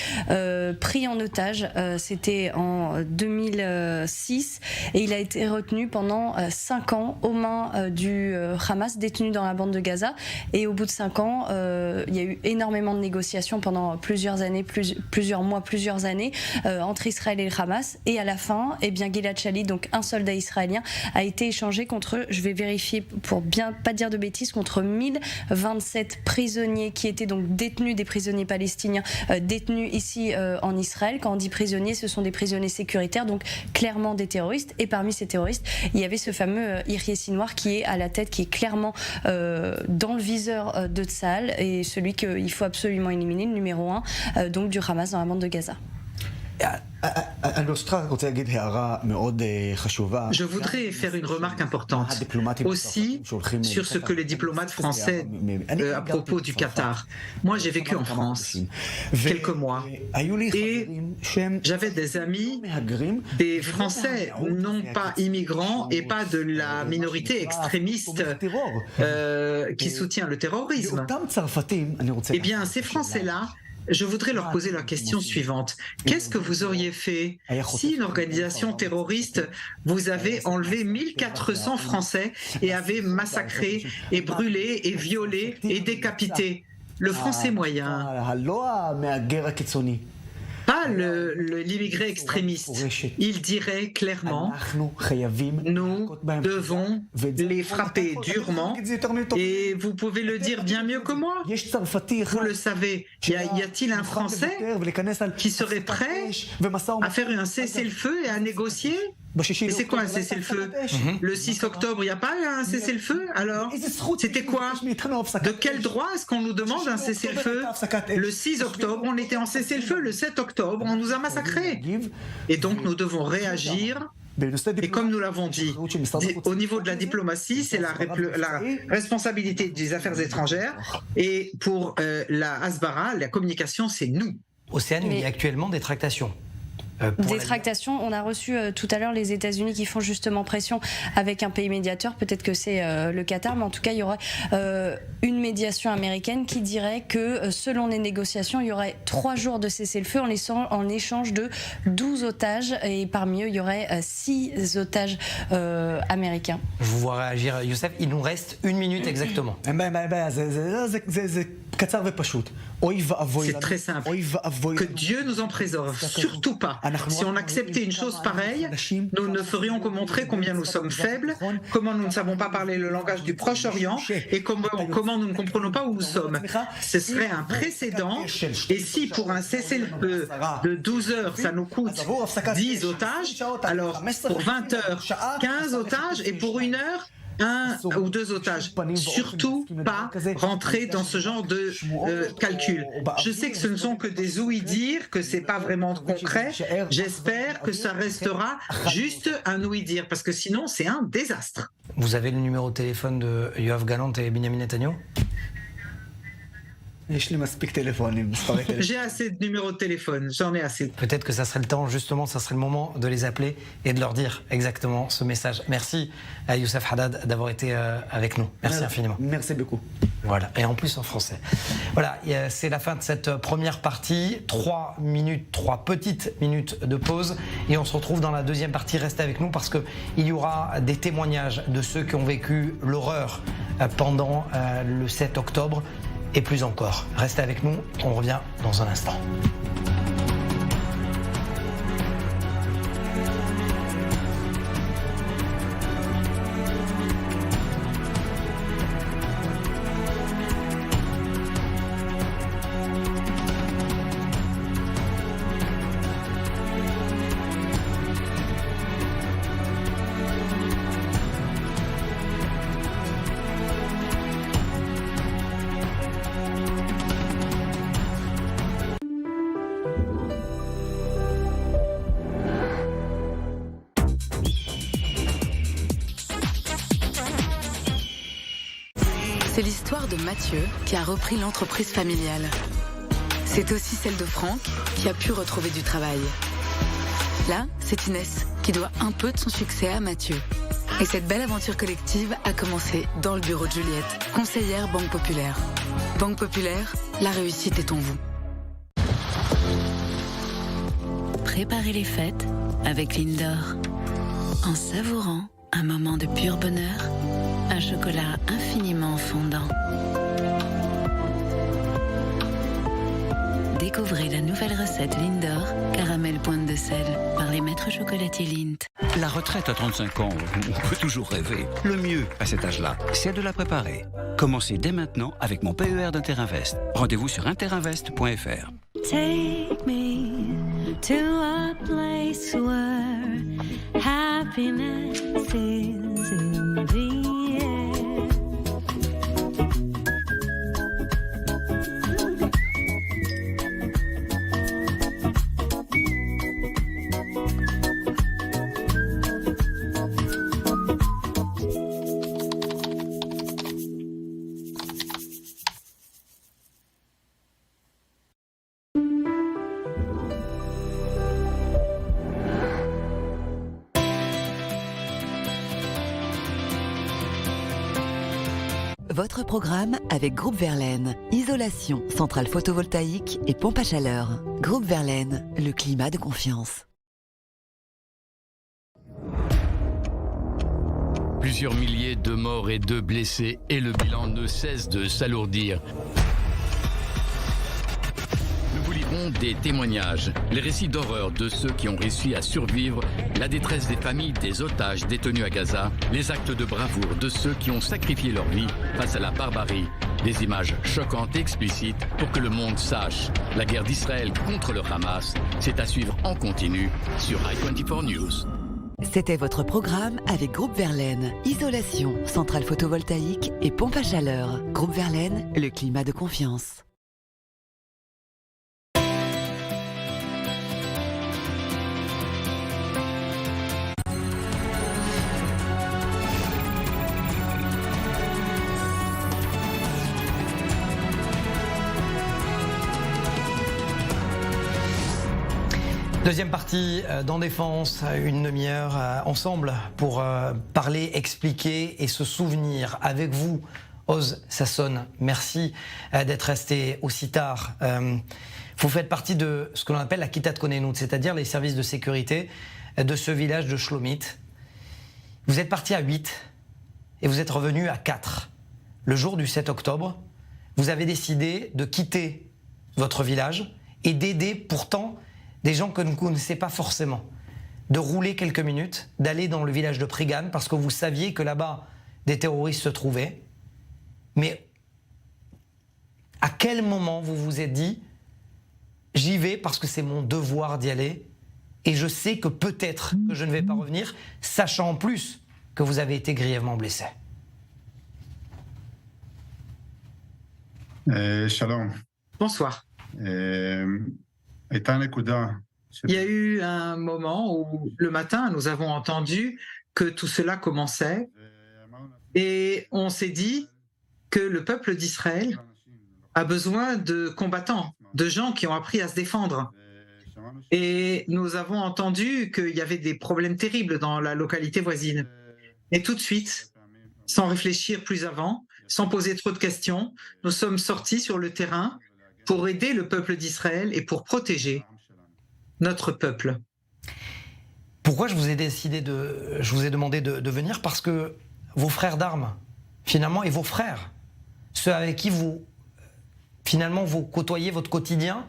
pris en otage. C'était en 2006 et il a été retenu pendant 5 ans aux mains du Hamas, détenu dans la bande de Gaza. Et au bout de 5 ans, il y a eu énormément de négociations pendant plusieurs années, plusieurs mois, plusieurs années entre Israël et le Hamas. Et à la fin, eh bien, Gilad Shalit, donc un soldat israélien, a été échangé contre, je vais vérifier pour bien pas dire de bêtises, contre 1027 prisonniers qui étaient donc détenus, des prisonniers palestiniens détenus ici en Israël. Quand on dit prisonniers, ce sont des prisonniers sécuritaires, donc clairement des terroristes. Et parmi ces terroristes, il y avait ce fameux Yahya Sinwar qui est à la tête, qui est clairement dans le viseur de Tsahal et celui qu'il faut absolument éliminer, le numéro 1 donc du Hamas dans la bande de Gaza. Je voudrais faire une remarque importante aussi sur ce que les diplomates français à propos du Qatar. Moi, j'ai vécu en France quelques mois et j'avais des amis, des Français non pas immigrants et pas de la minorité extrémiste qui soutient le terrorisme. Eh bien, ces Français-là, je voudrais leur poser la question suivante. Qu'est-ce que vous auriez fait si une organisation terroriste vous avait enlevé 1400 Français et avait massacré et brûlé et violé et décapité le Français moyen? Pas l'immigré extrémiste. Il dirait clairement, nous devons les frapper durement et vous pouvez le dire bien mieux que moi. Vous le savez. Y a-t-il un Français qui serait prêt à faire un cessez-le-feu et à négocier? Et c'est quoi un cessez-le-feu? Le 6 octobre, il n'y a pas eu un cessez-le-feu? Alors, c'était quoi? De quel droit est-ce qu'on nous demande un cessez-le-feu? Le 6 octobre, on était en cessez-le-feu. Le 7 octobre, on nous a massacrés. Et donc, nous devons réagir. Et comme nous l'avons dit, au niveau de la diplomatie, c'est la responsabilité des affaires étrangères. Et pour la Hasbara, la communication, c'est nous. Océane, il y a actuellement des tractations. Des tractations, on a reçu tout à l'heure les États-Unis qui font justement pression avec un pays médiateur, peut-être que c'est le Qatar, mais en tout cas il y aurait une médiation américaine qui dirait que selon les négociations, il y aurait 3 jours de cessez-le-feu en échange de 12 otages et parmi eux il y aurait 6 otages américains. Je vous vois réagir, Youssef, il nous reste 1 minute exactement. C'est très simple. Que Dieu nous en préserve, surtout pas. Si on acceptait une chose pareille, nous ne ferions que montrer combien nous sommes faibles, comment nous ne savons pas parler le langage du Proche-Orient et comment nous ne comprenons pas où nous sommes. Ce serait un précédent. Et si pour un cessez-le-feu de 12 heures, ça nous coûte 10 otages, alors pour 20 heures, 15 otages et pour 1 heure, 1 ou 2 otages. Surtout pas rentrer dans ce genre de calcul. Je sais que ce ne sont que des ouï-dire, que c'est pas vraiment concret. J'espère que ça restera juste un ouï-dire, parce que sinon c'est un désastre. Vous avez le numéro de téléphone de Yoav Gallant et Benjamin Netanyahu? J'ai assez de numéros de téléphone, j'en ai assez. Peut-être que ça serait le temps, justement, ça serait le moment de les appeler et de leur dire exactement ce message. Merci à Youssef Haddad d'avoir été avec nous. Merci infiniment. Merci beaucoup. Voilà, et en plus en français. Voilà, c'est la fin de cette première partie. 3 petites minutes de pause et on se retrouve dans la deuxième partie. Restez avec nous parce qu'il y aura des témoignages de ceux qui ont vécu l'horreur pendant le 7 octobre. Et plus encore. Restez avec nous, on revient dans un instant. C'est l'histoire de Mathieu qui a repris l'entreprise familiale. C'est aussi celle de Franck qui a pu retrouver du travail. Là, c'est Inès qui doit un peu de son succès à Mathieu. Et cette belle aventure collective a commencé dans le bureau de Juliette, conseillère Banque Populaire. Banque Populaire, la réussite est en vous. Préparez les fêtes avec Lindor. En savourant un moment de pur bonheur, un chocolat infiniment fondant. Découvrez la nouvelle recette Lindor, caramel pointe de sel, par les maîtres chocolatiers Lindt. La retraite à 35 ans, on peut toujours rêver. Le mieux à cet âge-là, c'est de la préparer. Commencez dès maintenant avec mon PER d'Interinvest. Rendez-vous sur interinvest.fr. Take me to a place where happiness is in the votre programme avec Groupe Verlaine. Isolation, centrale photovoltaïque et pompe à chaleur. Groupe Verlaine, le climat de confiance. Plusieurs milliers de morts et de blessés et le bilan ne cesse de s'alourdir. Nous vous livrons des témoignages, les récits d'horreur de ceux qui ont réussi à survivre, la détresse des familles des otages détenus à Gaza, les actes de bravoure de ceux qui ont sacrifié leur vie face à la barbarie. Des images choquantes et explicites pour que le monde sache. La guerre d'Israël contre le Hamas, c'est à suivre en continu sur i24 News. C'était votre programme avec Groupe Verlaine. Isolation, centrale photovoltaïque et pompe à chaleur. Groupe Verlaine, le climat de confiance. Deuxième partie d'En Défense, une demi-heure ensemble pour parler, expliquer et se souvenir avec vous. Oz Sasson, merci d'être resté aussi tard. Vous faites partie de ce que l'on appelle la Kitat Konenut, c'est-à-dire les services de sécurité de ce village de Shlomit. Vous êtes parti à 8 et vous êtes revenu à 4. Le jour du 7 octobre, vous avez décidé de quitter votre village et d'aider pourtant des gens que vous ne connaissez pas forcément, de rouler quelques minutes, d'aller dans le village de Prigan parce que vous saviez que là-bas des terroristes se trouvaient. Mais à quel moment vous vous êtes dit « j'y vais parce que c'est mon devoir d'y aller et je sais que peut-être que je ne vais pas revenir », sachant en plus que vous avez été grièvement blessé? Shalom. Bonsoir. Il y a eu un moment où, le matin, nous avons entendu que tout cela commençait et on s'est dit que le peuple d'Israël a besoin de combattants, de gens qui ont appris à se défendre. Et nous avons entendu qu'il y avait des problèmes terribles dans la localité voisine. Et tout de suite, sans réfléchir plus avant, sans poser trop de questions, nous sommes sortis sur le terrain pour aider le peuple d'Israël et pour protéger notre peuple. Pourquoi je vous ai demandé de venir? Parce que vos frères d'armes, finalement, et vos frères, ceux avec qui vous côtoyez votre quotidien,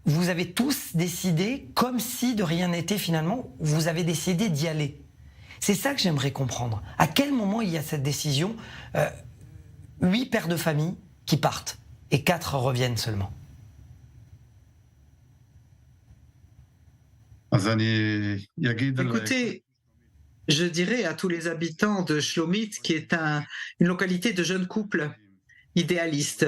vous avez tous décidé, comme si de rien n'était finalement, vous avez décidé d'y aller. C'est ça que j'aimerais comprendre. À quel moment il y a cette décision 8 pères de famille qui partent et 4 reviennent seulement. Écoutez, je dirais à tous les habitants de Shlomit, qui est une localité de jeunes couples idéalistes,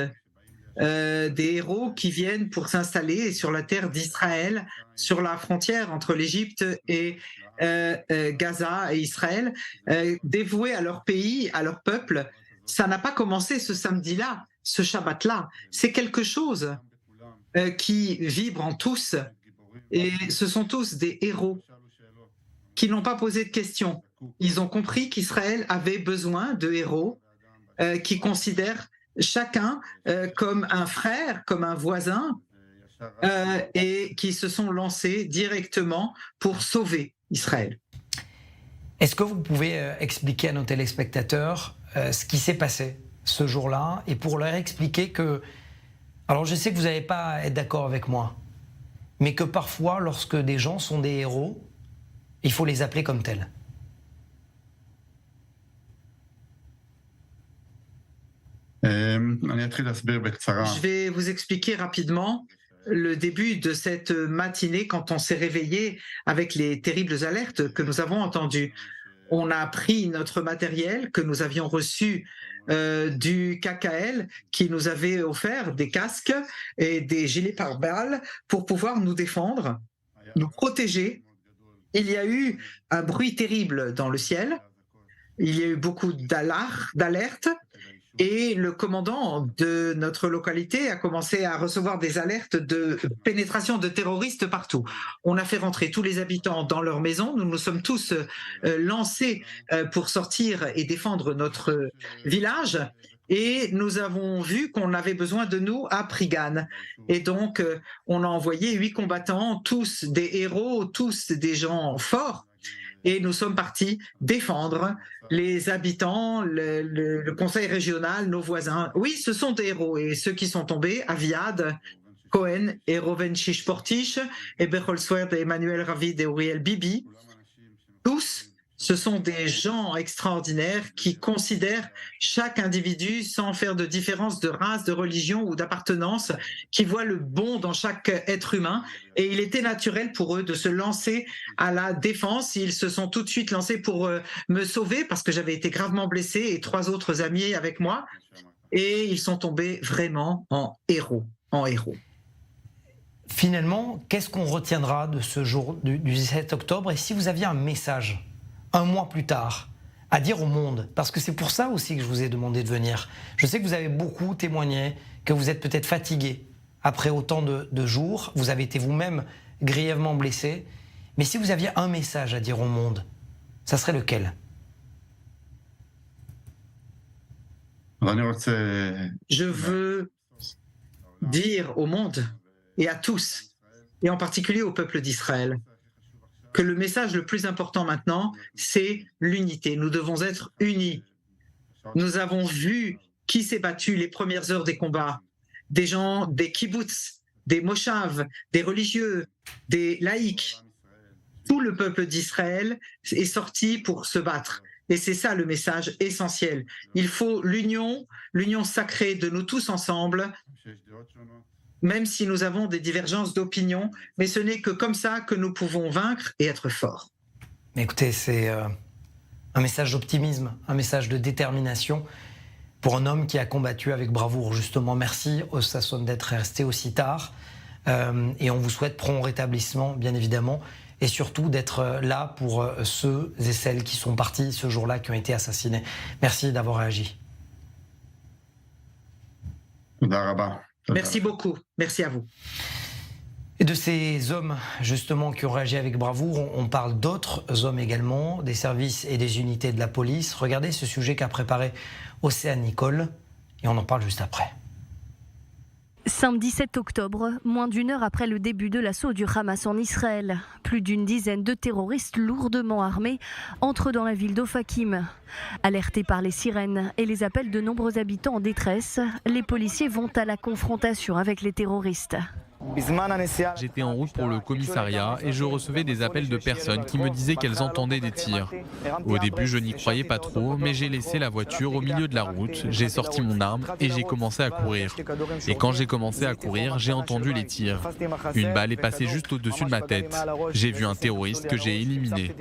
des héros qui viennent pour s'installer sur la terre d'Israël, sur la frontière entre l'Égypte et Gaza et Israël, dévoués à leur pays, à leur peuple. Ça n'a pas commencé ce samedi-là, ce Shabbat-là. C'est quelque chose qui vibre en tous. Et ce sont tous des héros qui n'ont pas posé de questions. Ils ont compris qu'Israël avait besoin de héros qui considèrent chacun comme un frère, comme un voisin, et qui se sont lancés directement pour sauver Israël. Est-ce que vous pouvez expliquer à nos téléspectateurs ce qui s'est passé ce jour-là et pour leur expliquer que... Alors je sais que vous n'allez pas être d'accord avec moi, mais que parfois, lorsque des gens sont des héros, il faut les appeler comme tels. Je vais vous expliquer rapidement le début de cette matinée quand on s'est réveillé avec les terribles alertes que nous avons entendues. On a pris notre matériel que nous avions reçu du KKL qui nous avait offert des casques et des gilets pare-balles pour pouvoir nous défendre, nous protéger. Il y a eu un bruit terrible dans le ciel, il y a eu beaucoup d'alertes Et le commandant de notre localité a commencé à recevoir des alertes de pénétration de terroristes partout. On a fait rentrer tous les habitants dans leur maison. Nous nous sommes tous lancés pour sortir et défendre notre village. Et nous avons vu qu'on avait besoin de nous à Prigan. Et donc, on a envoyé 8 combattants, tous des héros, tous des gens forts. Et nous sommes partis défendre les habitants, le conseil régional, nos voisins. Oui, ce sont des héros. Et ceux qui sont tombés, Aviad, Cohen et Roven Shishportish, et Becholswerd et Emmanuel Ravid et Uriel Bibi, tous, ce sont des gens extraordinaires qui considèrent chaque individu sans faire de différence de race, de religion ou d'appartenance, qui voient le bon dans chaque être humain. Et il était naturel pour eux de se lancer à la défense. Ils se sont tout de suite lancés pour me sauver parce que j'avais été gravement blessé et 3 autres amis avec moi. Et ils sont tombés vraiment en héros. Finalement, qu'est-ce qu'on retiendra de ce jour du 17 octobre? Et si vous aviez un message un mois plus tard, à dire au monde, parce que c'est pour ça aussi que je vous ai demandé de venir. Je sais que vous avez beaucoup témoigné, que vous êtes peut-être fatigué après autant de jours, vous avez été vous-même grièvement blessé, mais si vous aviez un message à dire au monde, ça serait lequel? Je veux dire au monde et à tous, et en particulier au peuple d'Israël, que le message le plus important maintenant, c'est l'unité. Nous devons être unis. Nous avons vu qui s'est battu les premières heures des combats. Des gens, des kibbutz, des moshav, des religieux, des laïcs. Tout le peuple d'Israël est sorti pour se battre. Et c'est ça le message essentiel. Il faut l'union sacrée de nous tous ensemble, même si nous avons des divergences d'opinion, mais ce n'est que comme ça que nous pouvons vaincre et être forts. Écoutez, c'est un message d'optimisme, un message de détermination pour un homme qui a combattu avec bravoure, justement. Merci, Ossasson, d'être resté aussi tard. Et on vous souhaite prompt rétablissement, bien évidemment, et surtout d'être là pour ceux et celles qui sont partis ce jour-là, qui ont été assassinés. Merci d'avoir réagi. Merci beaucoup. Merci à vous. Et de ces hommes, justement, qui ont réagi avec bravoure, on parle d'autres hommes également, des services et des unités de la police. Regardez ce sujet qu'a préparé Océane Nicole, et on en parle juste après. Samedi 7 octobre, moins d'une heure après le début de l'assaut du Hamas en Israël, plus d'une dizaine de terroristes lourdement armés entrent dans la ville d'Ofakim. Alertés par les sirènes et les appels de nombreux habitants en détresse, les policiers vont à la confrontation avec les terroristes. J'étais en route pour le commissariat et je recevais des appels de personnes qui me disaient qu'elles entendaient des tirs. Au début, je n'y croyais pas trop, mais j'ai laissé la voiture au milieu de la route, j'ai sorti mon arme et j'ai commencé à courir. Et quand j'ai commencé à courir, j'ai entendu les tirs. Une balle est passée juste au-dessus de ma tête. J'ai vu un terroriste que j'ai éliminé.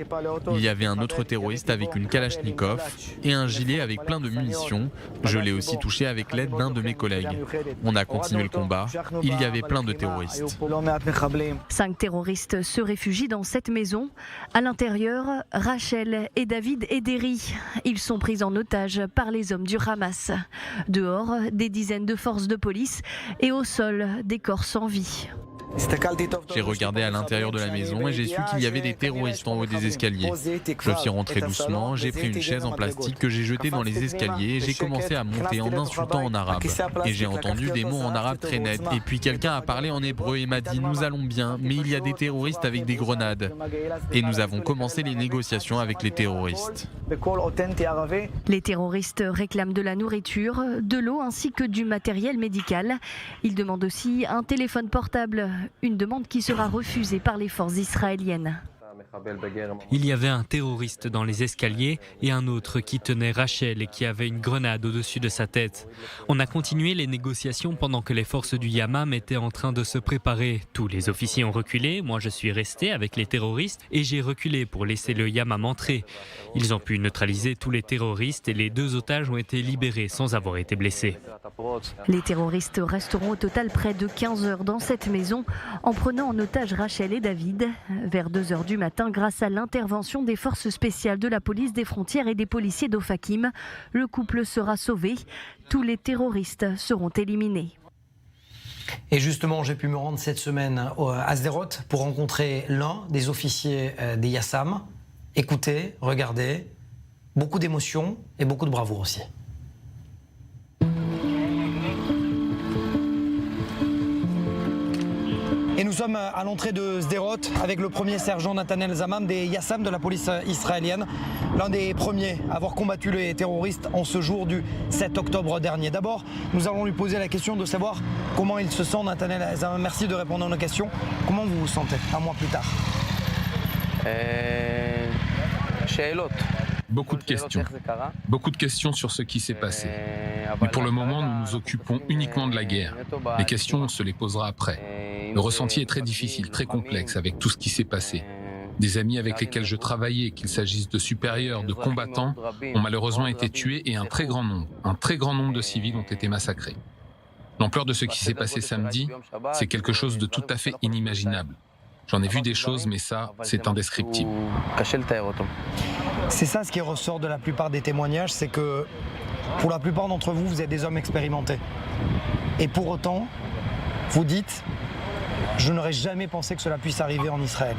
Il y avait un autre terroriste avec une Kalachnikov et un gilet avec plein de munitions. Je l'ai aussi touché avec l'aide d'un de mes collègues. On a continué le combat. Il y avait plein de terroristes. 5 terroristes se réfugient dans cette maison. À l'intérieur, Rachel et David Ederi. Ils sont pris en otage par les hommes du Hamas. Dehors, des dizaines de forces de police et au sol, des corps sans vie. J'ai regardé à l'intérieur de la maison et j'ai su qu'il y avait des terroristes en haut des escaliers. Je suis rentré doucement, j'ai pris une chaise en plastique que j'ai jetée dans les escaliers et j'ai commencé à monter en insultant en arabe. Et j'ai entendu des mots en arabe très nets. Et puis quelqu'un a parlé en hébreu et m'a dit « Nous allons bien, mais il y a des terroristes avec des grenades ». Et nous avons commencé les négociations avec les terroristes. Les terroristes réclament de la nourriture, de l'eau ainsi que du matériel médical. Ils demandent aussi un téléphone portable. Une demande qui sera refusée par les forces israéliennes. Il y avait un terroriste dans les escaliers et un autre qui tenait Rachel et qui avait une grenade au-dessus de sa tête. On a continué les négociations pendant que les forces du Yamam étaient en train de se préparer. Tous les officiers ont reculé, moi je suis resté avec les terroristes et j'ai reculé pour laisser le Yamam entrer. Ils ont pu neutraliser tous les terroristes et les 2 otages ont été libérés sans avoir été blessés. Les terroristes resteront au total près de 15 heures dans cette maison en prenant en otage Rachel et David. Vers 2 heures du matin, matin grâce à l'intervention des forces spéciales de la police des frontières et des policiers d'Ofakim. Le couple sera sauvé. Tous les terroristes seront éliminés. Et justement, j'ai pu me rendre cette semaine à Sderot pour rencontrer l'un des officiers des Yassam. Écoutez, regardez, beaucoup d'émotions et beaucoup de bravoure aussi. Et nous sommes à l'entrée de Sderot avec le premier sergent Nathaniel Zamam des Yassam de la police israélienne, l'un des premiers à avoir combattu les terroristes en ce jour du 7 octobre dernier. D'abord, nous allons lui poser la question de savoir comment il se sent, Nathaniel Zamam. Merci de répondre à nos questions. Comment vous vous sentez un mois plus tard? Beaucoup de questions sur ce qui s'est passé. Mais pour le moment, nous nous occupons uniquement de la guerre. Les questions, on se les posera après. Le ressenti est très difficile, très complexe avec tout ce qui s'est passé. Des amis avec lesquels je travaillais, qu'il s'agisse de supérieurs, de combattants, ont malheureusement été tués et un très grand nombre de civils ont été massacrés. L'ampleur de ce qui s'est passé samedi, c'est quelque chose de tout à fait inimaginable. J'en ai vu des choses, mais ça, c'est indescriptible. C'est ça ce qui ressort de la plupart des témoignages, c'est que pour la plupart d'entre vous, vous êtes des hommes expérimentés. Et pour autant, vous dites, je n'aurais jamais pensé que cela puisse arriver en Israël.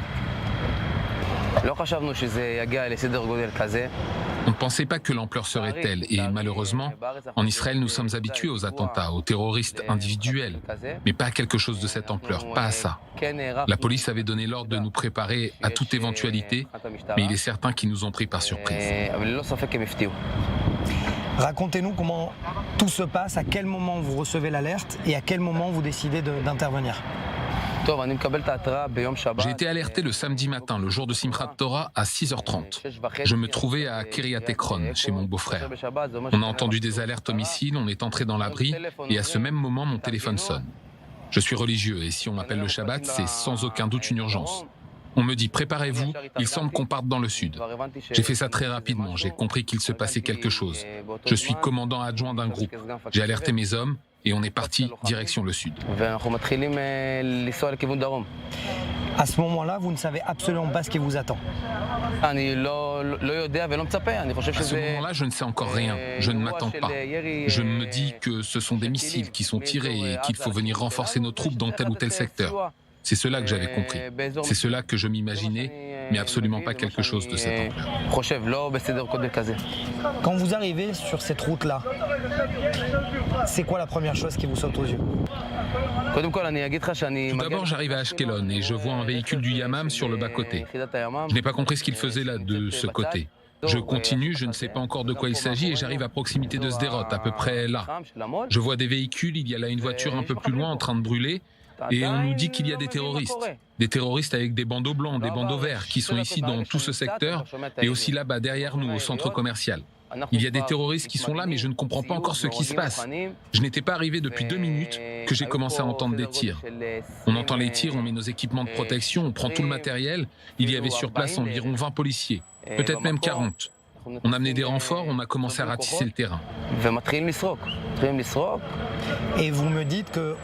On ne pensait pas que l'ampleur serait telle et malheureusement, en Israël, nous sommes habitués aux attentats, aux terroristes individuels, mais pas à quelque chose de cette ampleur, pas à ça. La police avait donné l'ordre de nous préparer à toute éventualité, mais il est certain qu'ils nous ont pris par surprise. Racontez-nous comment tout se passe, à quel moment vous recevez l'alerte et à quel moment vous décidez d'intervenir. J'ai été alerté le samedi matin, le jour de Simchat Torah, à 6h30. Je me trouvais à Kiryat Ekron, chez mon beau-frère. On a entendu des alertes au missile, on est entré dans l'abri, et à ce même moment, mon téléphone sonne. Je suis religieux, et si on m'appelle le Shabbat, c'est sans aucun doute une urgence. On me dit, préparez-vous, il semble qu'on parte dans le sud. J'ai fait ça très rapidement, j'ai compris qu'il se passait quelque chose. Je suis commandant adjoint d'un groupe. J'ai alerté mes hommes, et on est parti direction le sud. À ce moment-là, vous ne savez absolument pas ce qui vous attend. À ce moment-là, je ne sais encore rien. Je ne m'attends pas. Je me dis que ce sont des missiles qui sont tirés et qu'il faut venir renforcer nos troupes dans tel ou tel secteur. C'est cela que j'avais compris. C'est cela que je m'imaginais, mais absolument pas quelque chose de cette ampleur. Quand vous arrivez sur cette route-là, c'est quoi la première chose qui vous saute aux yeux? Tout d'abord, j'arrive à Ashkelon et je vois un véhicule du Yamam sur le bas-côté. Je n'ai pas compris ce qu'il faisait là de ce côté. Je continue, je ne sais pas encore de quoi il s'agit et j'arrive à proximité de Sderot, à peu près là. Je vois des véhicules, il y a là une voiture un peu plus loin en train de brûler. Et on nous dit qu'il y a des terroristes avec des bandeaux blancs, des bandeaux verts, qui sont ici dans tout ce secteur et aussi là-bas derrière nous au centre commercial. Il y a des terroristes qui sont là, mais je ne comprends pas encore ce qui se passe. Je n'étais pas arrivé depuis 2 minutes que j'ai commencé à entendre des tirs. On entend les tirs, on met nos équipements de protection, on prend tout le matériel. Il y avait sur place environ 20 policiers, peut-être même 40. On a amené des renforts, on a commencé à ratisser le terrain. Et vous me dites que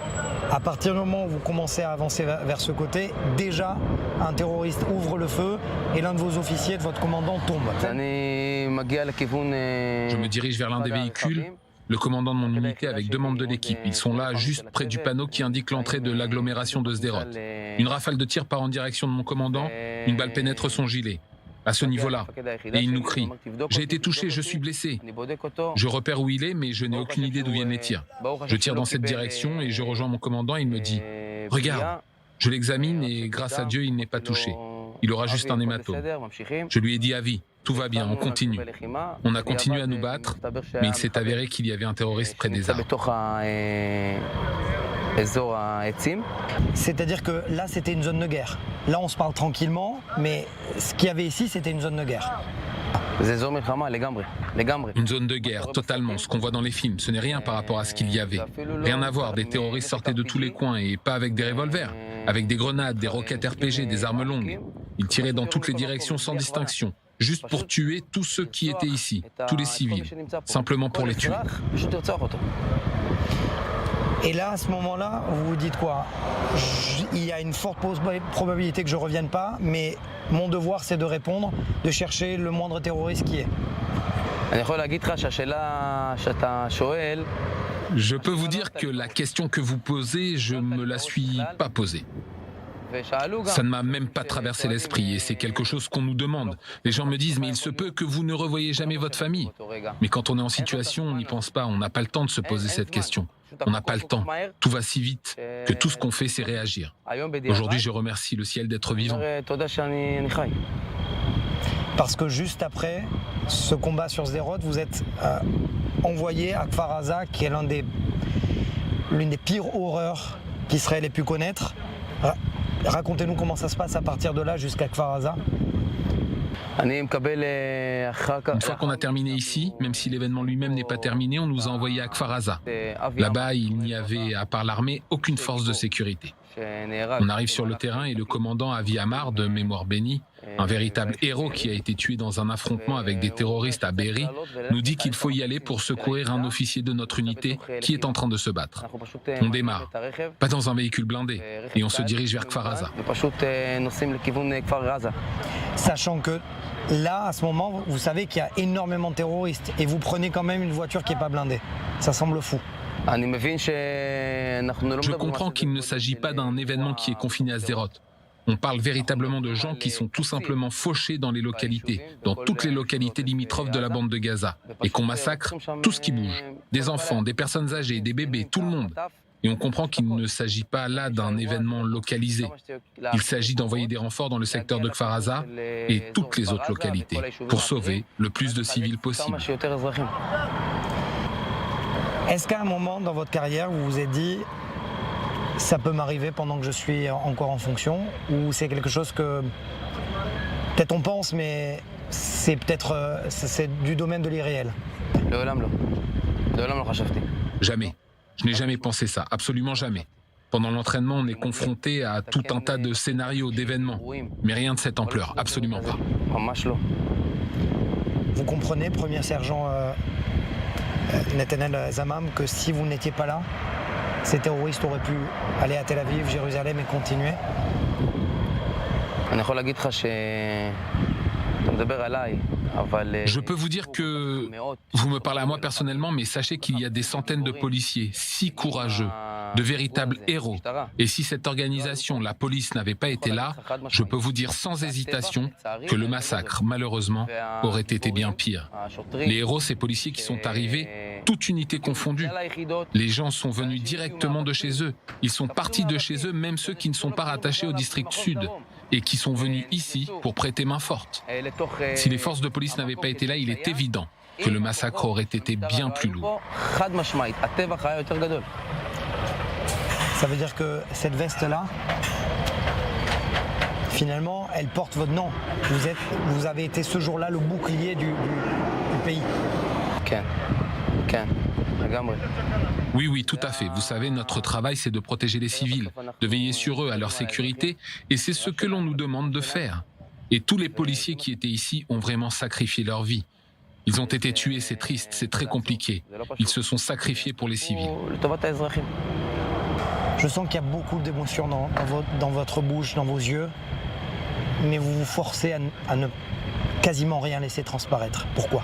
à partir du moment où vous commencez à avancer vers ce côté, déjà un terroriste ouvre le feu et l'un de vos officiers, de votre commandant, tombe. Je me dirige vers l'un des véhicules, le commandant de mon unité avec 2 membres de l'équipe. Ils sont là juste près du panneau qui indique l'entrée de l'agglomération de Sderot. Une rafale de tir part en direction de mon commandant, une balle pénètre son gilet. À ce niveau-là, et il nous crie « J'ai été touché, je suis blessé ». Je repère où il est, mais je n'ai aucune idée d'où viennent les tirs. Je tire dans cette direction et je rejoins mon commandant. Il me dit « Regarde ». Je l'examine et grâce à Dieu, il n'est pas touché. Il aura juste un hématome. Je lui ai dit « Avi, tout va bien, on continue ». On a continué à nous battre, mais il s'est avéré qu'il y avait un terroriste près des arbres. C'est-à-dire que là, c'était une zone de guerre. Là, on se parle tranquillement, mais ce qu'il y avait ici, c'était une zone de guerre. Une zone de guerre, totalement. Ce qu'on voit dans les films, ce n'est rien par rapport à ce qu'il y avait. Rien à voir, des terroristes sortaient de tous les coins et pas avec des revolvers, avec des grenades, des roquettes RPG, des armes longues. Ils tiraient dans toutes les directions sans distinction, juste pour tuer tous ceux qui étaient ici, tous les civils, simplement pour les tuer. Et là, à ce moment-là, vous vous dites quoi? Il y a une forte probabilité que je ne revienne pas, mais mon devoir, c'est de répondre, de chercher le moindre terroriste qui est. Je peux vous dire que la question que vous posez, je ne me la suis pas posée. Ça ne m'a même pas traversé l'esprit et c'est quelque chose qu'on nous demande. Les gens me disent, mais il se peut que vous ne revoyez jamais votre famille. Mais quand on est en situation, on n'y pense pas, on n'a pas le temps de se poser cette question. On n'a pas le temps. Tout va si vite que tout ce qu'on fait, c'est réagir. Aujourd'hui, je remercie le ciel d'être vivant. Parce que juste après ce combat sur Sderot, vous êtes envoyé à Kfar Aza, qui est l'une des pires horreurs qu'Israël ait pu connaître. Racontez-nous comment ça se passe à partir de là jusqu'à Kfar Aza. Une fois qu'on a terminé ici, même si l'événement lui-même n'est pas terminé, on nous a envoyés à Kfar Aza. Là-bas, il n'y avait, à part l'armée, aucune force de sécurité. On arrive sur le terrain et le commandant Avi Amar, de mémoire bénie, un véritable héros qui a été tué dans un affrontement avec des terroristes à Be'eri, nous dit qu'il faut y aller pour secourir un officier de notre unité qui est en train de se battre. On démarre, pas dans un véhicule blindé, et on se dirige vers Kfar Aza. Sachant que là, à ce moment, vous savez qu'il y a énormément de terroristes et vous prenez quand même une voiture qui n'est pas blindée. Ça semble fou. Je comprends qu'il ne s'agit pas d'un événement qui est confiné à Sderot. On parle véritablement de gens qui sont tout simplement fauchés dans les localités, dans toutes les localités limitrophes de la bande de Gaza, et qu'on massacre tout ce qui bouge. Des enfants, des personnes âgées, des bébés, tout le monde. Et on comprend qu'il ne s'agit pas là d'un événement localisé. Il s'agit d'envoyer des renforts dans le secteur de Kfar Aza et toutes les autres localités, pour sauver le plus de civils possible. Est-ce qu'à un moment dans votre carrière, vous vous êtes dit ça peut m'arriver pendant que je suis encore en fonction, ou c'est quelque chose que peut-être on pense, mais c'est peut-être c'est du domaine de l'irréel? Jamais. Je n'ai jamais pensé ça, absolument jamais. Pendant l'entraînement, on est confronté à tout un tas de scénarios, d'événements, mais rien de cette ampleur, absolument pas. Vous comprenez, premier sergent Netanel Zamam, que si vous n'étiez pas là, ces terroristes auraient pu aller à Tel Aviv, Jérusalem et continuer? Je peux vous dire que vous me parlez à moi personnellement, mais sachez qu'il y a des centaines de policiers si courageux, de véritables héros. Et si cette organisation, la police, n'avait pas été là, je peux vous dire sans hésitation que le massacre, malheureusement, aurait été bien pire. Les héros, ces policiers qui sont arrivés, toute unité confondue. Les gens sont venus directement de chez eux. Ils sont partis de chez eux, même ceux qui ne sont pas rattachés au district sud, et qui sont venus ici pour prêter main forte. Si les forces de police n'avaient pas été là, il est évident que le massacre aurait été bien plus lourd. Ça veut dire que cette veste-là, finalement, elle porte votre nom. Vous avez été ce jour-là le bouclier du pays. Oui, tout à fait. Vous savez, notre travail, c'est de protéger les civils, de veiller sur eux, à leur sécurité, et c'est ce que l'on nous demande de faire. Et tous les policiers qui étaient ici ont vraiment sacrifié leur vie. Ils ont été tués, c'est triste, c'est très compliqué. Ils se sont sacrifiés pour les civils. Je sens qu'il y a beaucoup d'émotions dans votre bouche, dans vos yeux, mais vous vous forcez à ne quasiment rien laisser transparaître. Pourquoi ?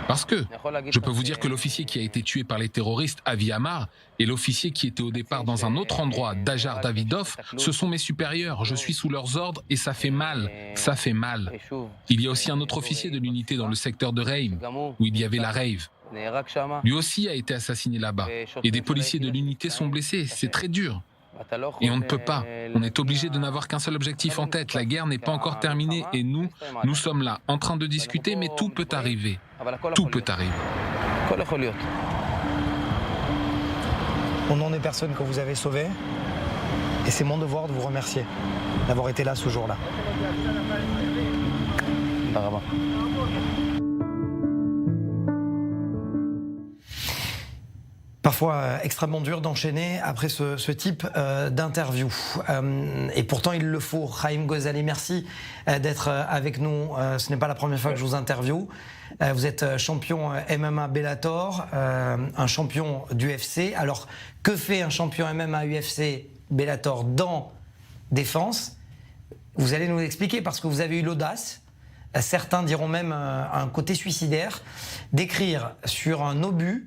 Parce que je peux vous dire que l'officier qui a été tué par les terroristes, Avi Amar, et l'officier qui était au départ dans un autre endroit, Dajar Davidov, ce sont mes supérieurs. Je suis sous leurs ordres et ça fait mal. Ça fait mal. Il y a aussi un autre officier de l'unité dans le secteur de Reim, où il y avait la rave. Lui aussi a été assassiné là-bas. Et des policiers de l'unité sont blessés. C'est très dur. Et on ne peut pas. On est obligé de n'avoir qu'un seul objectif en tête. La guerre n'est pas encore terminée et nous sommes là, en train de discuter, mais tout peut arriver. Tout peut arriver. Au nom des personnes que vous avez sauvées, et c'est mon devoir de vous remercier d'avoir été là ce jour-là. parfois extrêmement dur d'enchaîner après ce type d'interview. Et pourtant, il le faut. Haïm Ghazali, merci d'être avec nous. Ce n'est pas la première fois que je vous interviewe. Vous êtes champion MMA Bellator, un champion d'UFC. Alors, que fait un champion MMA UFC Bellator dans Défense? Vous allez nous l'expliquer parce que vous avez eu l'audace, certains diront même un côté suicidaire, d'écrire sur un obus.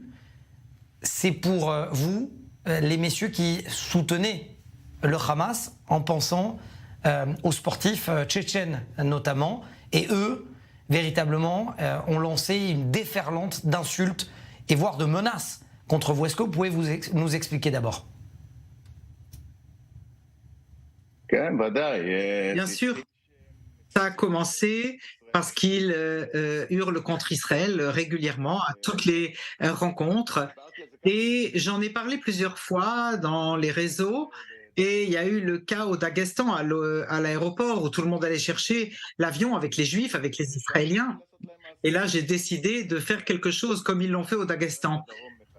C'est pour vous, les messieurs qui soutenaient le Hamas en pensant aux sportifs tchétchènes notamment, et eux, véritablement, ont lancé une déferlante d'insultes et voire de menaces contre vous. Est-ce que vous pouvez nous expliquer d'abord? Bien sûr, ça a commencé parce qu'il hurle contre Israël régulièrement à toutes les rencontres. Et j'en ai parlé plusieurs fois dans les réseaux. Et il y a eu le cas au Daghestan, à l'aéroport, où tout le monde allait chercher l'avion avec les Juifs, avec les Israéliens. Et là, j'ai décidé de faire quelque chose comme ils l'ont fait au Daghestan.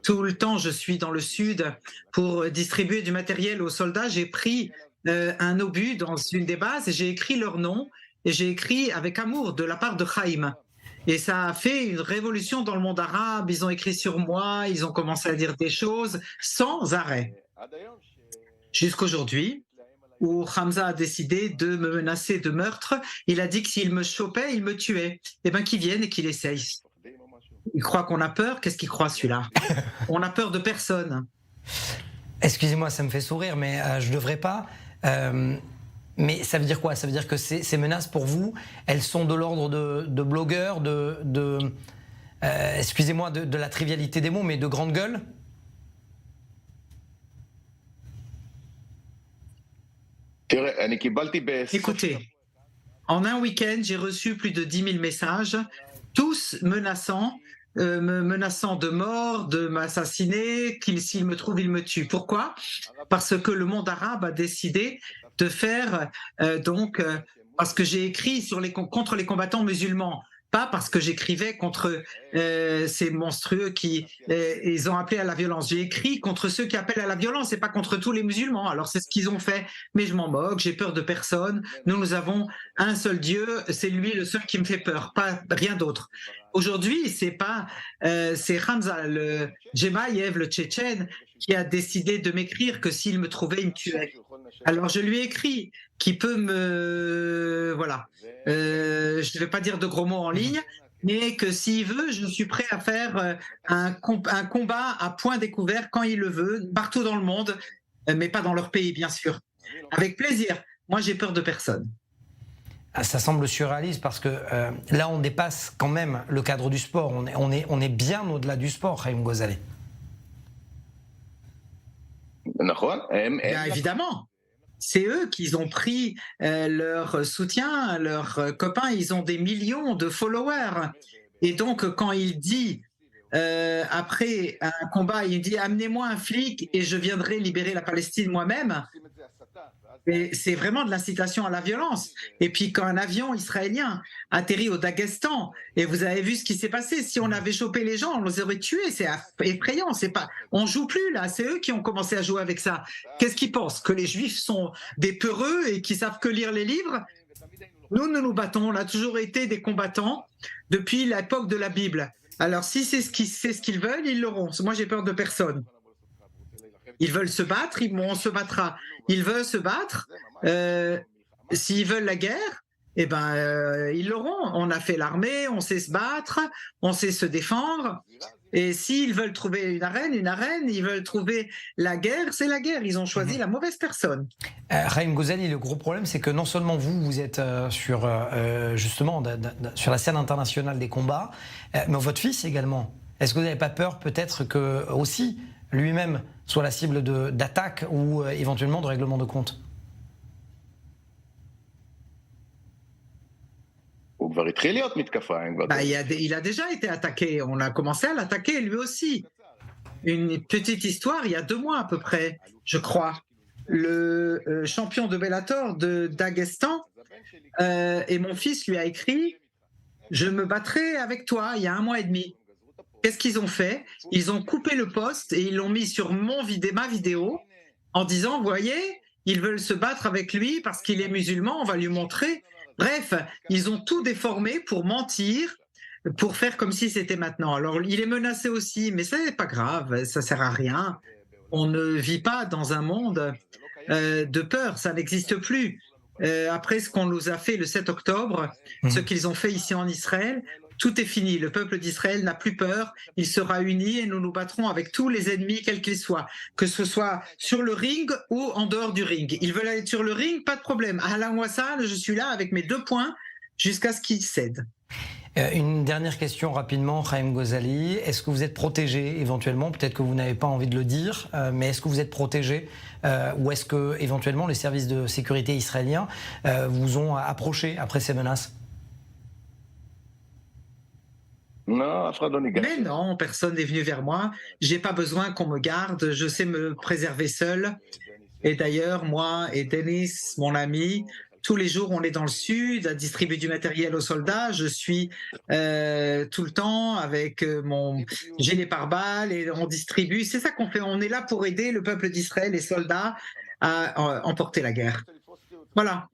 Tout le temps, je suis dans le sud pour distribuer du matériel aux soldats. J'ai pris un obus dans une des bases et j'ai écrit leur nom et j'ai écrit avec amour de la part de Haïm. Et ça a fait une révolution dans le monde arabe. Ils ont écrit sur moi, ils ont commencé à dire des choses sans arrêt. Jusqu'aujourd'hui, où Hamza a décidé de me menacer de meurtre, il a dit que s'il me chopait, il me tuait. Eh bien, qu'il vienne et qu'il essaye. Il croit qu'on a peur. Qu'est-ce qu'il croit, celui-là? On n'a peur de personne. Excusez-moi, ça me fait sourire, mais je ne devrais pas. Mais ça veut dire quoi? Ça veut dire que ces menaces, pour vous, elles sont de l'ordre de blogueurs, excusez-moi de la trivialité des mots, mais de grande gueule? Écoutez, en un week-end, j'ai reçu plus de 10 000 messages, tous menaçant de mort, de m'assassiner, s'il me trouve, il me tue. Pourquoi? Parce que le monde arabe a décidé de faire parce que j'ai écrit contre les combattants musulmans, pas parce que j'écrivais contre ces monstrueux qui ils ont appelé à la violence. J'ai écrit contre ceux qui appellent à la violence et pas contre tous les musulmans. Alors c'est ce qu'ils ont fait, mais je m'en moque, j'ai peur de personne. Nous avons un seul Dieu, c'est lui le seul qui me fait peur, pas rien d'autre. Aujourd'hui, c'est Hamza, le Jemaïev, le Tchétchène, qui a décidé de m'écrire que s'il me trouvait, il me tuait. Alors je lui ai écrit qu'il peut je ne vais pas dire de gros mots en ligne, mais que s'il veut, je suis prêt à faire un combat à point découvert quand il le veut, partout dans le monde, mais pas dans leur pays, bien sûr. Avec plaisir. Moi, j'ai peur de personne. Ça semble surréaliste parce que là, on dépasse quand même le cadre du sport. On est bien au-delà du sport, Haïm Ghazali. Bien évidemment. C'est eux qui ont pris leur soutien, leurs copains, ils ont des millions de followers. Et donc, quand il dit, après un combat, il dit « Amenez-moi un flic et je viendrai libérer la Palestine moi-même », c'est vraiment de l'incitation à la violence. Et puis quand un avion israélien atterrit au Daghestan, et vous avez vu ce qui s'est passé, si on avait chopé les gens, on les aurait tués, c'est effrayant, on joue plus là, c'est eux qui ont commencé à jouer avec ça. Qu'est-ce qu'ils pensent? Que les Juifs sont des peureux et qui savent que lire les livres? Nous battons, on a toujours été des combattants depuis l'époque de la Bible. Alors si c'est ce qu'ils veulent, ils l'auront. Moi j'ai peur de personne. Ils veulent se battre, on se battra. Ils veulent se battre. S'ils veulent la guerre, eh ben, ils l'auront. On a fait l'armée, on sait se battre, on sait se défendre. Et s'ils veulent trouver une arène. Ils veulent trouver la guerre, c'est la guerre. Ils ont choisi la mauvaise personne. Haïm Ghazali, le gros problème, c'est que non seulement vous êtes sur la scène internationale des combats, mais votre fils également. Est-ce que vous n'avez pas peur peut-être que aussi lui-même soit la cible d'attaques ou éventuellement de règlement de compte? Il a déjà été attaqué, on a commencé à l'attaquer lui aussi. Une petite histoire, il y a 2 mois à peu près, je crois. Le champion de Bellator de Daghestan et mon fils lui a écrit « Je me battrai avec toi » il y a 1 mois et demi. qu'est-ce qu'ils ont fait? Ils ont coupé le post et ils l'ont mis sur ma vidéo en disant, vous voyez, ils veulent se battre avec lui parce qu'il est musulman, on va lui montrer. Bref, ils ont tout déformé pour mentir, pour faire comme si c'était maintenant. Alors, il est menacé aussi, mais ça n'est pas grave, ça sert à rien. On ne vit pas dans un monde de peur, ça n'existe plus. Après ce qu'on nous a fait le 7 octobre, ce qu'ils ont fait ici en Israël, tout est fini. Le peuple d'Israël n'a plus peur, il sera uni et nous nous battrons avec tous les ennemis, quels qu'ils soient, que ce soit sur le ring ou en dehors du ring. Ils veulent aller sur le ring, pas de problème. Ahlan wa sahlan, je suis là avec mes 2 points jusqu'à ce qu'ils cèdent. Une dernière question rapidement, Chaim Ghazali. Est-ce que vous êtes protégé éventuellement? Peut-être que vous n'avez pas envie de le dire, mais est-ce que vous êtes protégé ou est-ce que éventuellement les services de sécurité israéliens vous ont approché après ces menaces? Mais non, personne n'est venu vers moi. J'ai pas besoin qu'on me garde. Je sais me préserver seul. Et d'ailleurs, moi et Denis, mon ami, tous les jours, on est dans le sud à distribuer du matériel aux soldats. Je suis tout le temps avec mon gilet pare-balles et on distribue. C'est ça qu'on fait. On est là pour aider le peuple d'Israël, les soldats, à emporter la guerre. Voilà.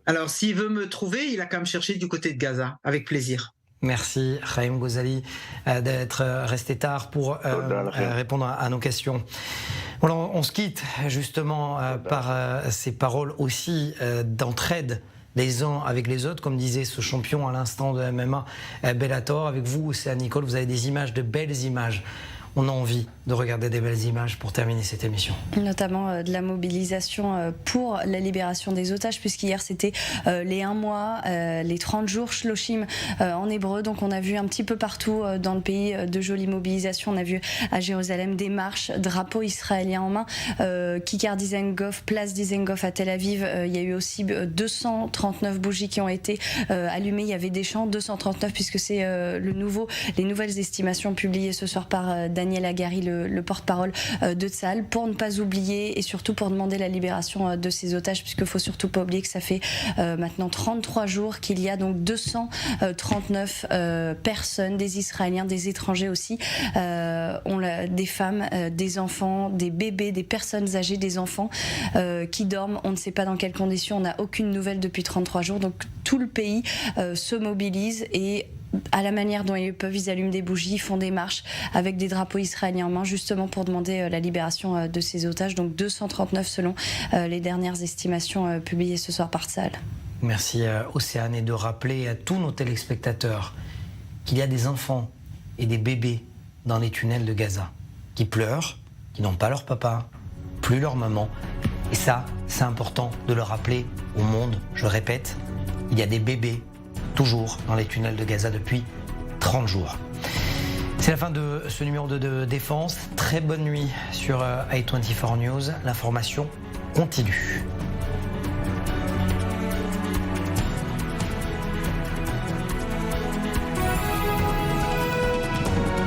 Alors, s'il veut me trouver, il a qu'à me chercher du côté de Gaza, avec plaisir. Merci, Chaim Ghazali, d'être resté tard pour répondre à nos questions. Voilà, on se quitte justement par ces paroles aussi d'entraide les uns avec les autres, comme disait ce champion à l'instant de MMA Bellator. Avec vous, Océane Nicole, vous avez des images, de belles images. On a envie de regarder des belles images pour terminer cette émission. Notamment de la mobilisation pour la libération des otages, puisqu'hier c'était les 1 mois, les 30 jours Shloshim en hébreu. Donc on a vu un petit peu partout dans le pays de jolies mobilisations. On a vu à Jérusalem des marches, drapeaux israéliens en main, Kikar Dizengoff, place Dizengoff à Tel Aviv. Il y a eu aussi 239 bougies qui ont été allumées. Il y avait des chants, 239 puisque c'est les nouvelles estimations publiées ce soir par Daniel Hagari, le porte-parole de Tsahal, pour ne pas oublier et surtout pour demander la libération de ces otages, puisqu'il faut surtout pas oublier que ça fait maintenant 33 jours qu'il y a donc 239 personnes, des Israéliens, des étrangers aussi, des femmes, des enfants, des bébés, des personnes âgées, des enfants qui dorment. On ne sait pas dans quelles conditions, on n'a aucune nouvelle depuis 33 jours. Donc tout le pays se mobilise et à la manière dont ils peuvent, ils allument des bougies, font des marches avec des drapeaux israéliens en main, justement pour demander la libération de ces otages. Donc 239 selon les dernières estimations publiées ce soir par Tsahal. Merci Océane, et de rappeler à tous nos téléspectateurs qu'il y a des enfants et des bébés dans les tunnels de Gaza qui pleurent, qui n'ont pas leur papa, plus leur maman. Et ça, c'est important de le rappeler au monde. Je répète, il y a des bébés toujours dans les tunnels de Gaza depuis 30 jours. C'est la fin de ce numéro de Défense. Très bonne nuit sur i24 News. L'information continue.